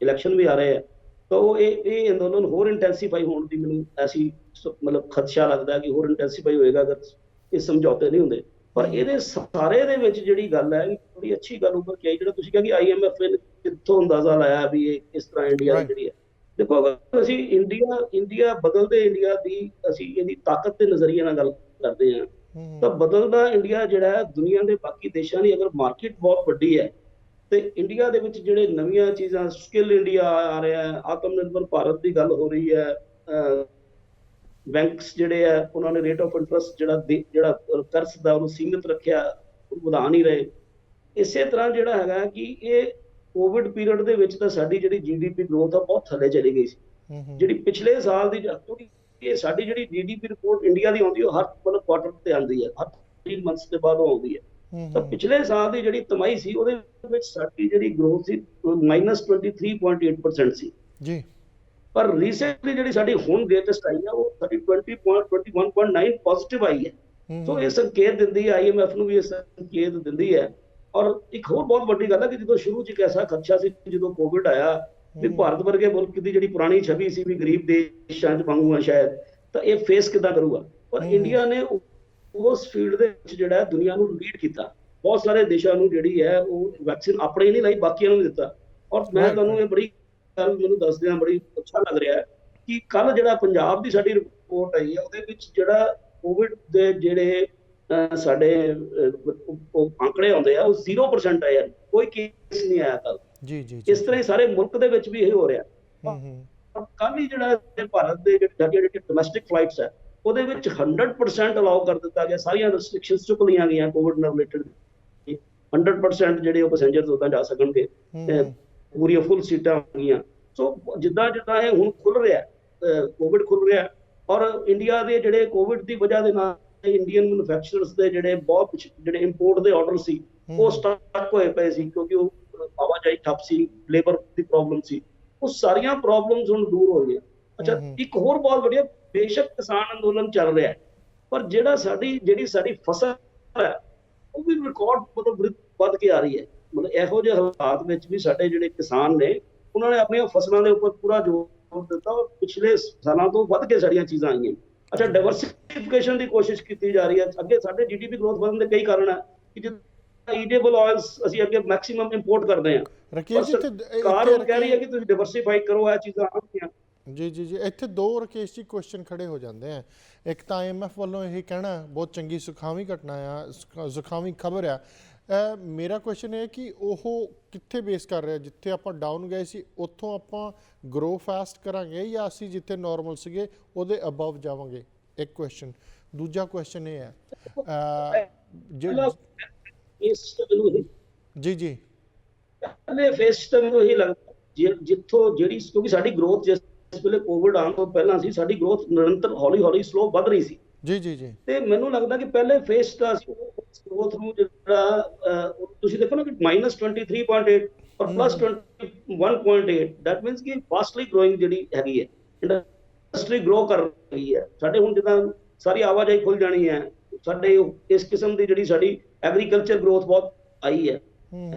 ਇਲੈਕਸ਼ਨ ਵੀ ਆ ਰਹੇ ਆ, ਤਾਂ ਉਹ ਇਹ ਅੰਦੋਲਨ ਹੋਰ ਇੰਟੈਂਸੀਫਾਈ ਹੋਣ ਦੀ ਮੈਨੂੰ ਐਸੀ ਮਤਲਬ ਖਦਸ਼ਾ ਲੱਗਦਾ ਕਿ ਹੋਰ ਇੰਟੈਂਸੀਫਾਈ ਹੋਏਗਾ ਅਗਰ ਇਹ ਸਮਝੌਤੇ ਨਹੀਂ ਹੁੰਦੇ। ਪਰ ਇਹਦੇ ਸਾਰੇ ਦੇ ਵਿੱਚ ਜਿਹੜੀ ਗੱਲ ਹੈ ਬੜੀ ਅੱਛੀ ਗੱਲ ਉੱਪਰ ਕੀ ਆਈ, ਜਿਹੜਾ ਤੁਸੀਂ ਕਿਹਾ ਕਿ IMF ਨੇ ਕਿੱਥੋਂ ਅੰਦਾਜ਼ਾ ਲਾਇਆ ਵੀ ਇਹ ਇਸ ਤਰ੍ਹਾਂ ਇੰਡੀਆ ਦੀ ਜਿਹੜੀ ਹੈ। ਦੇਖੋ ਅਗਰ ਅਸੀਂ ਇੰਡੀਆ ਬਦਲਦੇ ਇੰਡੀਆ ਦੀ ਅਸੀਂ ਇਹਦੀ ਤਾਕਤ ਦੇ ਨਜ਼ਰੀਏ ਨਾਲ ਗੱਲ ਕਰਦੇ ਹਾਂ ਤਾਂ ਬਦਲਦਾ ਇੰਡੀਆ ਜਿਹੜਾ ਹੈ ਦੁਨੀਆ ਦੇ ਬਾਕੀ ਦੇਸ਼ਾਂ ਦੀ ਅਗਰ ਮਾਰਕੀਟ ਬਹੁਤ ਵੱਡੀ ਹੈ ਤੇ ਇੰਡੀਆ ਦੇ ਵਿੱਚ ਜਿਹੜੇ ਨਵੀਆਂ ਚੀਜ਼ਾਂ ਸਕਿੱਲ ਇੰਡੀਆ ਆ ਰਿਹਾ ਹੈ, ਆਤਮ ਨਿਰਭਰ ਭਾਰਤ ਦੀ ਗੱਲ ਹੋ ਰਹੀ ਹੈ, ਬੈਂਕਸ ਜਿਹੜੇ ਆ ਉਹਨਾਂ ਨੇ ਰੇਟ ਆਫ ਇੰਟਰਸਟ ਜਿਹੜਾ ਕਰਜ਼ ਦਾ ਉਹਨੂੰ ਸੀਮਿਤ ਰੱਖਿਆ, ਵਧਾ ਨਹੀਂ ਰਹੇ। ਇਸੇ ਤਰ੍ਹਾਂ ਜਿਹੜਾ ਹੈਗਾ ਕਿ ਇਹ ਕੋਵਿਡ ਪੀਰੀਅਡ ਦੇ ਵਿੱਚ ਤਾਂ ਸਾਡੀ ਜਿਹੜੀ GDP ਗਰੋਥ ਆ ਬਹੁਤ ਥੱਲੇ ਚਲੀ ਗਈ ਸੀ, ਜਿਹੜੀ ਪਿਛਲੇ ਸਾਲ ਦੀ, ਕਿਉਂਕਿ ਇਹ ਸਾਡੀ ਜਿਹੜੀ GDP ਰਿਪੋਰਟ ਇੰਡੀਆ ਦੀ ਆਉਂਦੀ ਉਹ ਹਰ ਮਤਲਬ ਕੁਆਟਰ ਤੇ ਆਉਂਦੀ ਹੈ, ਹਰ 3 ਮੰਥਸ ਦੇ ਬਾਅਦ ਉਹ ਆਉਂਦੀ ਹੈ। ਤਾਂ ਪਿਛਲੇ ਸਾਲ ਦੀ ਜਿਹੜੀ ਤਿਮਾਹੀ ਸੀ ਉਹਦੇ ਵਿੱਚ ਸਾਡੀ ਜਿਹੜੀ ਗਰੋਥ ਸੀ -23.8% ਸੀ ਜੀ। ਪਰ ਰੀਸੈਂਟਲੀ ਜਿਹੜੀ ਸਾਡੀ ਹੁਣ ਲੇਟੈਸਟ ਆਈ ਹੈ ਉਹ ਸਾਡੀ 21.9 ਪੋਜ਼ਿਟਿਵ ਆਈ ਹੈ। ਸੋ ਇਹ ਸੰਕੇਤ ਦਿੰਦੀ ਹੈ, IMF ਨੂੰ ਵੀ ਇਹ ਸੰਕੇਤ ਦਿੰਦੀ ਹੈ। ਔਰ ਇੱਕ ਹੋਰ ਬਹੁਤ ਵੱਡੀ ਗੱਲ ਹੈ ਕਿ ਜਦੋਂ ਸ਼ੁਰੂ 'ਚ ਇੱਕ ਐਸਾ ਖਦਸ਼ਾ ਸੀ ਜਦੋਂ ਕੋਵਿਡ ਆਇਆ ਵੀ ਭਾਰਤ ਵਰਗੇ ਮੁਲਕ ਦੀ ਜਿਹੜੀ ਪੁਰਾਣੀ ਛਵੀ ਸੀ ਵੀ ਗਰੀਬ ਦੇਸ਼ਾਂ 'ਚ ਵਾਂਗੂ ਆ ਸ਼ਾਇਦ, ਤਾਂ ਇਹ ਫੇਸ ਕਿੱਦਾਂ ਕਰੂਗਾ। ਪਰ ਇੰਡੀਆ ਨੇ ਉਸ ਫੀਲਡ ਦੇ ਵਿੱਚ ਜਿਹੜਾ ਦੁਨੀਆ ਨੂੰ ਲੀਡ ਕੀਤਾ, ਬਹੁਤ ਸਾਰੇ ਦੇਸ਼ਾਂ ਨੂੰ ਜਿਹੜੀ ਹੈ ਉਹ ਵੈਕਸੀਨ ਆਪਣੇ ਨਹੀਂ ਲਾਈ, ਬਾਕੀਆਂ ਨੂੰ ਵੀ ਦਿੱਤਾ। ਔਰ ਮੈਂ ਤੁਹਾਨੂੰ ਇਹ ਬੜੀ ਗੱਲ ਮੈਨੂੰ ਦੱਸਦਿਆਂ ਬੜੀ ਅੱਛਾ ਲੱਗ ਰਿਹਾ ਹੈ ਕਿ ਕੱਲ ਜਿਹੜਾ ਪੰਜਾਬ ਦੀ ਸਾਡੀ ਰਿਪੋਰਟ ਆਈ ਹੈ ਉਹਦੇ ਵਿੱਚ ਜਿਹੜਾ ਕੋਵਿਡ ਦੇ ਜਿਹੜੇ ਸਾਡੇ ਆંકੜੇ ਆਉਂਦੇ ਆ ਉਹ 0% ਆਏ, ਕੋਈ ਕੇਸ ਨਹੀਂ ਆਇਆ ਕੱਲ ਜੀ। ਇਸ ਤਰ੍ਹਾਂ ਹੀ ਸਾਰੇ ਮੁਲਕ ਦੇ ਵਿੱਚ ਵੀ ਇਹ ਹੋ ਰਿਹਾ। ਕੱਲ ਹੀ ਜਿਹੜਾ ਭਾਰਤ ਦੇ ਜਿਹੜੇ ਡੋਮੈਸਟਿਕ ਫਲਾਈਟਸ ਹੈ ਉਹਦੇ ਵਿੱਚ 100% ਅਲਾਉ ਕਰ ਦਿੱਤਾ ਗਿਆ, ਸਾਰੀਆਂ ਰੈਸਟ੍ਰਿਕਸ਼ਨਸ ਚੁੱਕ ਲਈਆਂ ਗਈਆਂ ਕੋਵਿਡ ਨਾਲ ਰਿਲੇਟਡ। 100% ਜਿਹੜੇ ਉਹ ਪੈਸੇਂਜਰਸ ਉਦਾਂ ਜਾ ਸਕਣਗੇ, ਪੂਰੀਆਂ ਫੁੱਲ ਸੀਟਾਂ ਹੋਣਗੀਆਂ। ਸੋ ਜਿੱਦਾਂ ਜਿੱਦਾਂ ਇਹ ਹੁਣ ਖੁੱਲ ਰਿਹਾ, ਕੋਵਿਡ ਖੁੱਲ ਰਿਹਾ, ਔਰ ਇੰਡੀਆ ਦੇ ਜਿਹੜੇ ਕੋਵਿਡ ਦੀ ਵਜ੍ਹਾ ਦੇ ਨਾਲ ਇੰਡੀਅਨ ਮੈਨੂਫੈਕਚਰਰਸ ਦੇ ਜਿਹੜੇ ਬਹੁਤ ਜਿਹੜੇ ਇੰਪੋਰਟ ਦੇ ਆਰਡਰ ਸੀ ਉਹ ਸਟਕ ਹੋਏ ਪਏ ਸੀ, ਕਿਉਂਕਿ ਉਹ ਆਵਾਜਾਈ ਠੱਪ ਸੀ, ਲੇਬਰ ਦੀ ਪ੍ਰੋਬਲਮ ਸੀ, ਉਹ ਸਾਰੀਆਂ ਪ੍ਰੋਬਲਮਸ ਹੁਣ ਦੂਰ ਹੋ ਗਈਆਂ। ਅੱਛਾ, ਇੱਕ ਹੋਰ ਬਹੁਤ ਵਧੀਆ, ਬੇਸ਼ੱਕ ਕਿਸਾਨ ਅੰਦੋਲਨ ਚੱਲ ਰਿਹਾ ਪਰ ਜਿਹੜੀ ਸਾਡੀ ਫਸਲ ਹੈ ਉਹ ਵੀ ਰਿਕਾਰਡ ਮਤਲਬ ਵੱਧ ਕੇ ਆ ਰਹੀ ਹੈ। ਮਤਲਬ ਇਹੋ ਜਿਹੇ ਹਾਲਾਤ ਵਿੱਚ ਵੀ ਸਾਡੇ ਜਿਹੜੇ ਕਿਸਾਨ ਨੇ ਉਹਨਾਂ ਨੇ ਆਪਣੀਆਂ ਫਸਲਾਂ ਦੇ ਉੱਪਰ ਪੂਰਾ ਜ਼ੋਰ ਦਿੱਤਾ ਔਰ ਪਿਛਲੇ ਸਾਲਾਂ ਤੋਂ ਵੱਧ ਕੇ ਸਾਡੀਆਂ ਚੀਜ਼ਾਂ ਆਈਆਂ। ਅੱਛਾ, ਡਾਈਵਰਸਿਫਿਕੇਸ਼ਨ ਦੀ ਕੋਸ਼ਿਸ਼ ਕੀਤੀ ਜਾ ਰਹੀ ਹੈ। ਅੱਗੇ ਸਾਡੇ GDP ਗਰੋਥ ਵਧਣ ਦੇ ਕਈ ਕਾਰਨ ਹੈ ਕਿ ਜਿੱਦਾਂ ਈਟੇਬਲ ਆਇਲਸ ਅਸੀਂ ਅੱਗੇ ਮੈਕਸਿਮਮ ਇੰਪੋਰਟ ਕਰਦੇ ਹਾਂ, ਸਰਕਾਰ ਉਹ ਕਹਿ ਰਹੀ ਹੈ ਕਿ ਤੁਸੀਂ ਡਾਈਵਰਸਿਫਾਈ ਕਰੋ, ਇਹ ਚੀਜ਼ਾਂ ਆਉਣਗੀਆਂ। ਜੀ ਇੱਥੇ ਦੋ ਰਕੇਸ਼ ਜੀ ਕੁਐਸਚਨ ਖੜੇ ਹੋ ਜਾਂਦੇ ਆ। ਇੱਕ ਤਾਂ IMF ਵੱਲੋਂ ਇਹ ਕਹਿਣਾ ਬਹੁਤ ਚੰਗੀ ਸੁਖਾਵੀਂ ਘਟਨਾ ਆ, ਸੁਖਾਵੀਂ ਖਬਰ ਆ। ਮੇਰਾ ਕੁਐਸਚਨ ਇਹ ਕਿ ਉਹ ਕਿੱਥੇ ਬੇਸ ਕਰ ਰਿਹਾ, ਜਿੱਥੇ ਆਪਾਂ ਡਾਊਨ ਗਏ ਸੀ ਉੱਥੋਂ ਆਪਾਂ ਗਰੋ ਫਾਸਟ ਕਰਾਂਗੇ ਜਾਂ ਅਸੀਂ ਜਿੱਥੇ ਨਾਰਮਲ ਸੀਗੇ ਉਹਦੇ ਅਬਵ ਜਾਵਾਂਗੇ? ਇੱਕ ਕੁਐਸਚਨ। ਦੂਜਾ ਕੁਐਸਚਨ ਇਹ ਹੈ ਜੀ ਪਹਿਲੇ ਫੇਸ ਤੇ ਮੈਨੂੰ ਇਹੀ ਲੱਗਦਾ ਜਿੱਥੋਂ ਜਿਹੜੀ, ਕਿਉਂਕਿ ਸਾਡੀ ਗਰੋਥ ਜਿਸ ਵੇਲੇ ਕੋਵਿਡ ਆਉਣ ਤੋਂ ਪਹਿਲਾਂ ਸੀ ਸਾਡੀ ਗਰੋਥ ਨਿਰੰਤਰ ਹੌਲੀ ਸਲੋ ਵੱਧ ਰਹੀ ਸੀ ਜੀ। ਤੇ ਮੈਨੂੰ ਲੱਗਦਾ ਕਿ ਪਹਿਲੇ ਫੇਸ ਦਾ ਗਰੋਥ ਨੂੰ ਜਿਹੜਾ ਤੁਸੀਂ ਦੇਖੋ ਨਾ ਕਿ -23.8 ਔਰ +21.8, ਦੈਟ ਮੀਨਸ ਕਿ ਫਾਸਟਲੀ ਗਰੋਇੰਗ ਜਿਹੜੀ ਹੈਗੀ ਹੈ, ਇੰਡਸਟਰੀ ਗਰੋ ਕਰ ਰਹੀ ਹੈ। ਸਾਡੇ ਹੁਣ ਜਿੱਦਾਂ ਸਾਰੀ ਆਵਾਜਾਈ ਖੁੱਲ ਜਾਣੀ ਹੈ, ਸਾਡੇ ਇਸ ਕਿਸਮ ਦੀ ਜਿਹੜੀ ਸਾਡੀ ਐਗਰੀਕਲਚਰ ਗਰੋਥ ਬਹੁਤ ਆਈ ਹੈ।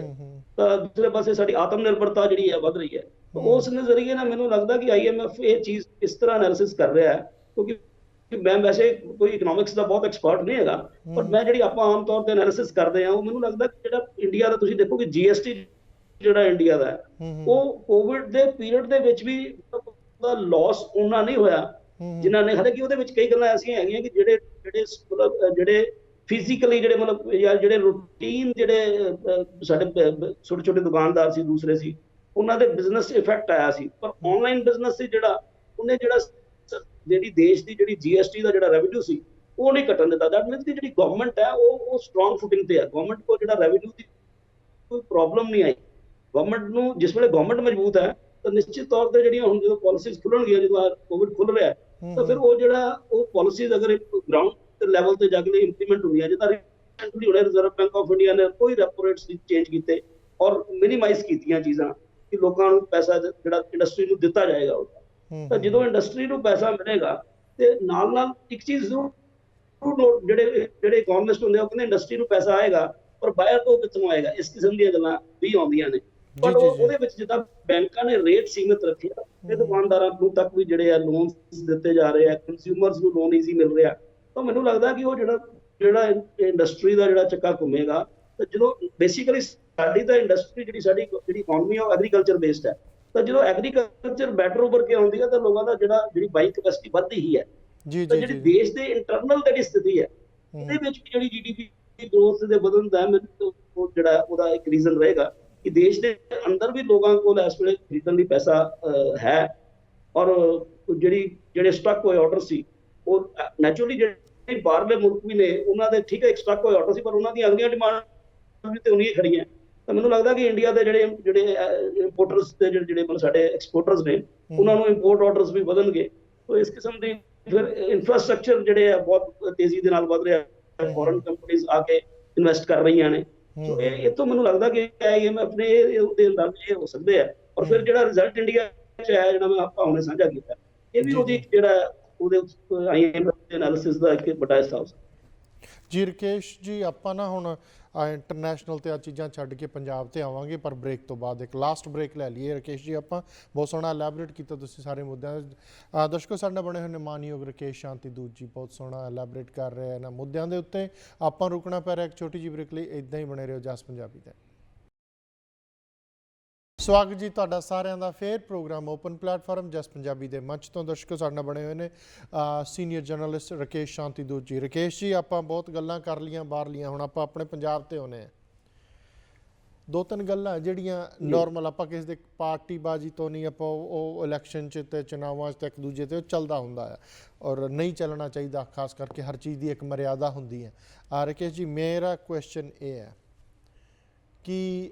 ਤਾਂ ਦੂਸਰੇ ਪਾਸੇ ਸਾਡੀ ਆਤਮ ਨਿਰਭਰਤਾ ਜਿਹੜੀ ਹੈ ਵੱਧ ਰਹੀ ਹੈ। ਉਸ ਨਜ਼ਰੀਏ ਨਾਲ ਮੈਨੂੰ ਲੱਗਦਾ ਕਿ IMF ਇਹ ਚੀਜ਼ ਇਸ ਤਰ੍ਹਾਂ ਐਨਾਲਿਸਿਸ ਕਰ ਰਿਹਾ ਹੈ, ਕਿਉਂਕਿ ਮੈਂ ਵੈਸੇ ਕੋਈ ਇਕਨੋਮਿਕਸ ਦਾ ਬਹੁਤ ਐਕਸਪਰਟ ਨਹੀਂ ਹੈਗਾ, ਪਰ ਮੈਂ ਜਿਹੜੀ ਆਪਾਂ ਆਮ ਤੌਰ ਤੇ ਐਨਾਲਿਸਿਸ ਕਰਦੇ ਹਾਂ ਉਹ ਮੈਨੂੰ ਲੱਗਦਾ ਕਿ ਜਿਹੜਾ ਇੰਡੀਆ ਦਾ, ਤੁਸੀਂ ਦੇਖੋ ਕਿ GST ਜਿਹੜਾ ਇੰਡੀਆ ਦਾ ਉਹ ਕੋਵਿਡ ਦੇ ਪੀਰੀਅਡ ਦੇ ਵਿੱਚ ਵੀ ਦਾ ਲਾਸ ਉਹਨਾਂ ਨਹੀਂ ਹੋਇਆ ਜਿਨ੍ਹਾਂ ਨੇ, ਹਾਲਾਂਕਿ ਉਹਦੇ ਵਿੱਚ ਕਈ ਗੱਲਾਂ ਐਸੀਆਂ ਹੈਗੀਆਂ ਕਿ ਜਿਹੜੇ ਫਿਜ਼ੀਕਲੀ ਜਿਹੜੇ ਮਤਲਬ ਜਾਂ ਜਿਹੜੇ ਰੂਟੀਨ ਜਿਹੜੇ ਸਾਡੇ ਛੋਟੇ ਛੋਟੇ ਦੁਕਾਨਦਾਰ ਸੀ, ਦੂਸਰੇ ਸੀ, ਉਹਨਾਂ ਦੇ ਬਿਜ਼ਨਸ ਇਫੈਕਟ ਆਇਆ ਸੀ। ਪਰ ਆਨਲਾਈਨ ਬਿਜ਼ਨਸ ਸੀ ਜਿਹੜਾ ਉਹਨੇ ਜਿਹੜੀ ਦੇਸ਼ ਦੀ ਜਿਹੜੀ GST ਦਾ ਜਿਹੜਾ ਰੈਵਨਿਊ ਸੀ ਉਹ ਨਹੀਂ ਘਟਣ ਦਿੱਤਾ। ਦੈਟ ਮੀਨਸ ਕਿ ਜਿਹੜੀ ਗਵਰਨਮੈਂਟ ਹੈ ਉਹ ਸਟਰੋਂਗ ਫੁਟਿੰਗ ਤੇ ਹੈ। ਗਵਰਨਮੈਂਟ ਕੋਲ ਜਿਹੜਾ ਰੈਵਨਿਊ ਦੀ ਕੋਈ ਪ੍ਰੋਬਲਮ ਨਹੀਂ ਆਈ। ਗਵਰਨਮੈਂਟ ਨੂੰ ਜਿਸ ਵੇਲੇ ਗਵਰਨਮੈਂਟ ਮਜ਼ਬੂਤ ਹੈ ਤਾਂ ਨਿਸ਼ਚਿਤ ਤੌਰ ਤੇ ਜਿਹੜੀਆਂ ਹੁਣ ਜਦੋਂ ਪਾਲਿਸੀਜ਼ ਖੁੱਲਣਗੀਆਂ, ਜਦੋਂ ਕੋਵਿਡ ਖੁੱਲ ਰਿਹਾ ਤਾਂ ਫਿਰ ਉਹ ਪਾਲਿਸੀਜ਼ ਅਗਰ ਗਰਾਊਂਡ ਲੈਵਲ ਤੇ ਜਾ ਕੇ ਇੰਪਲੀਮੈਂਟ ਹੁੰਦੀਆਂ, ਜਿੱਦਾਂ ਰੀਸੈਂਟਲੀ ਹੁਣੇ ਰਿਜ਼ਰਵ ਬੈਂਕ ਆਫ ਇੰਡੀਆ ਨੇ ਕੋਈ ਰੈਪੋ ਰੇਟਸ ਚੇਂਜ ਕੀਤੇ ਔਰ ਮਿਨੀਮਾਈਜ਼ ਕੀਤੀਆਂ ਚੀਜ਼ਾਂ ਕਿ ਲੋਕਾਂ ਨੂੰ ਪੈਸਾ ਜਿਹੜਾ ਇੰਡਸਟਰੀ ਨੂੰ ਦਿੱਤਾ ਜਾਏਗਾ ਉਹਦਾ। ਤਾਂ ਜਦੋਂ ਇੰਡਸਟਰੀ ਨੂੰ ਪੈਸਾ ਮਿਲੇਗਾ ਤੇ ਨਾਲ ਇੱਕ ਚੀਜ਼ ਜਿਹੜੇ ਇਕਨੋਮਿਸਟ ਹੁੰਦੇ ਉਹ ਕਹਿੰਦੇ ਇੰਡਸਟਰੀ ਨੂੰ ਪੈਸਾ ਆਏਗਾ ਪਰ ਬਾਹਰ ਤੋਂ ਕਿੱਥੋਂ ਆਏਗਾ, ਇਸ ਕਿਸਮ ਦੀਆਂ ਗੱਲਾਂ ਵੀ ਆਉਂਦੀਆਂ ਨੇ। ਪਰ ਉਹਦੇ ਵਿੱਚ ਜਿੱਦਾਂ ਬੈਂਕਾਂ ਨੇ ਰੇਟ ਸੀਮਿਤ ਰੱਖਿਆ ਤੇ ਦੁਕਾਨਦਾਰਾਂ ਨੂੰ ਤੱਕ ਵੀ ਜਿਹੜੇ ਆ ਲੋਨ ਦਿੱਤੇ ਜਾ ਰਹੇ ਆ, ਕੰਜ਼ਿਊਮਰਸ ਨੂੰ ਲੋਨ ਈਜ਼ੀ ਮਿਲ ਰਿਹਾ, ਤਾਂ ਮੈਨੂੰ ਲੱਗਦਾ ਕਿ ਉਹ ਜਿਹੜਾ ਜਿਹੜਾ ਇੰਡਸਟਰੀ ਦਾ ਜਿਹੜਾ ਚੱਕਾ ਘੁੰਮੇਗਾ, ਤਾਂ ਜਦੋਂ ਬੇਸਿਕਲੀ ਸਾਡੀ ਤਾਂ ਇੰਡਸਟਰੀ ਜਿਹੜੀ ਇਕਨੋਮੀ ਆ ਐਗਰੀਕਲਚਰ ਬੇਸਡ ਹੈ, ਤਾਂ ਜਦੋਂ ਐਗਰੀਕਲਚਰ ਬੈਟਰ ਉੱਭਰ ਕੇ ਆਉਂਦੀ ਹੈ ਤਾਂ ਲੋਕਾਂ ਦਾ ਜਿਹੜੀ ਬਾਈ ਕੈਪੈਸਿਟੀ ਵੱਧਦੀ ਹੀ ਹੈ। ਜੀ ਤਾਂ ਜੀ ਜਿਹੜੀ ਜੀ ਦੇਸ਼ ਦੇ ਇੰਟਰਨਲ ਜਿਹੜੀ ਸਥਿਤੀ ਹੈ, ਇਹਦੇ ਵਿੱਚ ਵੀ ਜਿਹੜੀ GDP ਦੀ ਗਰੋਥ ਦੇ ਵਧਣ ਦਾ ਮੈਨੂੰ ਉਹ ਜਿਹੜਾ ਉਹਦਾ ਇੱਕ ਰੀਜ਼ਨ ਰਹੇਗਾ ਕਿ ਦੇਸ਼ ਦੇ ਅੰਦਰ ਵੀ ਲੋਕਾਂ ਕੋਲ ਇਸ ਵੇਲੇ ਖਰੀਦਣ ਲਈ ਪੈਸਾ ਹੈ, ਔਰ ਜਿਹੜੇ ਸਟਕ ਹੋਏ ਆਰਡਰ ਸੀ ਉਹ ਨੈਚੁਰਲੀ ਜਿਹੜੇ ਬਾਹਰਲੇ ਮੁਲਕ ਵੀ ਨੇ ਉਹਨਾਂ ਦੇ ਠੀਕ ਹੈ ਇੱਕ ਸਟਕ ਹੋਏ ਆਰਡਰ ਸੀ, ਪਰ ਉਹਨਾਂ ਦੀਆਂ ਅਗਲੀਆਂ ਡਿਮਾਂਡ ਵੀ ਤੇ ਉਨੀਆਂ ਖੜੀਆਂ। ਤਾਂ ਮੈਨੂੰ ਲੱਗਦਾ ਕਿ ਇੰਡੀਆ ਦੇ ਜਿਹੜੇ ਇੰਪੋਰਟਰਸ ਤੇ ਜਿਹੜੇ ਮਤਲਬ ਸਾਡੇ ਐਕਸਪੋਰਟਰਸ ਨੇ, ਉਹਨਾਂ ਨੂੰ ਇੰਪੋਰਟ ਆਰਡਰਸ ਵੀ ਵਧਣਗੇ। ਤਾਂ ਇਸ ਕਿਸਮ ਦੀ ਫਿਰ ਇਨਫਰਾਸਟ੍ਰਕਚਰ ਜਿਹੜੇ ਆ ਬਹੁਤ ਤੇਜ਼ੀ ਦੇ ਨਾਲ ਵਧ ਰਿਹਾ, ਫੋਰਨ ਕੰਪਨੀਆਂ ਆ ਕੇ ਇਨਵੈਸਟ ਕਰ ਰਹੀਆਂ ਨੇ। ਸੋ ਇਹ ਤੋਂ ਮੈਨੂੰ ਲੱਗਦਾ ਕਿ IMF ਨੇ ਉਹਦੇ ਨਾਲ ਇਹ ਹੋ ਸਕਦੇ ਆ। ਔਰ ਫਿਰ ਜਿਹੜਾ ਰਿਜ਼ਲਟ ਇੰਡੀਆ ਚ ਆਇਆ, ਜਿਹੜਾ ਮੈਂ ਆਪਾਂ ਹੁਣੇ ਸਾਂਝਾ ਕੀਤਾ, ਇਹ ਵੀ ਉਹਦੀ ਜਿਹੜਾ ਉਹਦੇ IMF ਦੇ ਐਨਾਲਿਸਿਸ ਦਾ ਇੱਕ ਵੱਡਾ ਹਿੱਸਾ ਹੋ ਸਕਦਾ। ਜੀ ਰਕੇਸ਼ ਜੀ, ਆਪਾਂ ਨਾ ਹੁਣ ਇੰਟਰਨੈਸ਼ਨਲ ਤੇ ਆ ਚੀਜ਼ਾਂ ਛੱਡ ਕੇ ਪੰਜਾਬ ਤੇ ਆਵਾਂਗੇ, ਪਰ ਬ੍ਰੇਕ ਤੋਂ ਬਾਅਦ ਇੱਕ ਲਾਸਟ ਬ੍ਰੇਕ ਲੈ ਲਈਏ। ਰਕੇਸ਼ ਜੀ, ਆਪਾਂ ਬਹੁਤ ਸੋਹਣਾ ਐਲੈਬੋਰੇਟ ਕੀਤਾ ਤੁਸੀਂ ਸਾਰੇ ਮੁੱਦਿਆਂ। ਦਰਸ਼ਕੋ, ਸਾਡੇ ਨਾਲ ਬਣੇ ਹੋਏ ਨੇ ਮਾਨਯੋਗ ਰਕੇਸ਼ ਸ਼ਾਂਤੀ ਦੂਤ ਜੀ, ਬਹੁਤ ਸੋਹਣਾ ਐਲੈਬੋਰੇਟ ਕਰ ਰਹੇ ਇਹਨਾਂ ਮੁੱਦਿਆਂ ਦੇ ਉੱਤੇ। ਆਪਾਂ ਰੁਕਣਾ ਪੈ ਰਿਹਾ ਇੱਕ ਛੋਟੀ ਜਿਹੀ ਬ੍ਰੇਕ ਲਈ। ਇੱਦਾਂ ਹੀ ਬਣੇ ਰਹੋ ਜਸ ਪੰਜਾਬੀ ਤੇ। ਸਵਾਗਤ ਜੀ ਤੁਹਾਡਾ ਸਾਰਿਆਂ ਦਾ ਫੇਰ ਪ੍ਰੋਗਰਾਮ ਓਪਨ ਪਲੇਟਫਾਰਮ ਜਸ ਪੰਜਾਬੀ ਦੇ ਮੰਚ ਤੋਂ। ਦਰਸ਼ਕੋ, ਸਾਡੇ ਨਾਲ ਬਣੇ ਹੋਏ ਨੇ ਸੀਨੀਅਰ ਜਰਨਲਿਸਟ ਰਕੇਸ਼ ਸ਼ਾਂਤੀ ਦੂਤ ਜੀ। ਰਕੇਸ਼ ਜੀ, ਆਪਾਂ ਬਹੁਤ ਗੱਲਾਂ ਕਰ ਲਈਆਂ ਬਾਹਰਲੀਆਂ, ਹੁਣ ਆਪਾਂ ਆਪਣੇ ਪੰਜਾਬ ਤੇ ਆਉਂਦੇ ਹਾਂ। ਦੋ ਤਿੰਨ ਗੱਲਾਂ ਜਿਹੜੀਆਂ ਨਾਰਮਲ, ਆਪਾਂ ਕਿਸੇ ਦੇ ਪਾਰਟੀਬਾਜ਼ੀ ਤੋਂ ਨਹੀਂ, ਆਪਾਂ ਉਹ ਇਲੈਕਸ਼ਨ 'ਚ ਤੇ ਚੁਣਾਵਾਂ 'ਚ ਤੇ ਇੱਕ ਦੂਜੇ 'ਤੇ ਉਹ ਚੱਲਦਾ ਹੁੰਦਾ ਹੈ, ਔਰ ਨਹੀਂ ਚੱਲਣਾ ਚਾਹੀਦਾ। ਖਾਸ ਕਰਕੇ ਹਰ ਚੀਜ਼ ਦੀ ਇੱਕ ਮਰਿਆਦਾ ਹੁੰਦੀ ਹੈ। ਰਕੇਸ਼ ਜੀ, ਮੇਰਾ ਕੁਐਸਚਨ ਇਹ ਹੈ ਕਿ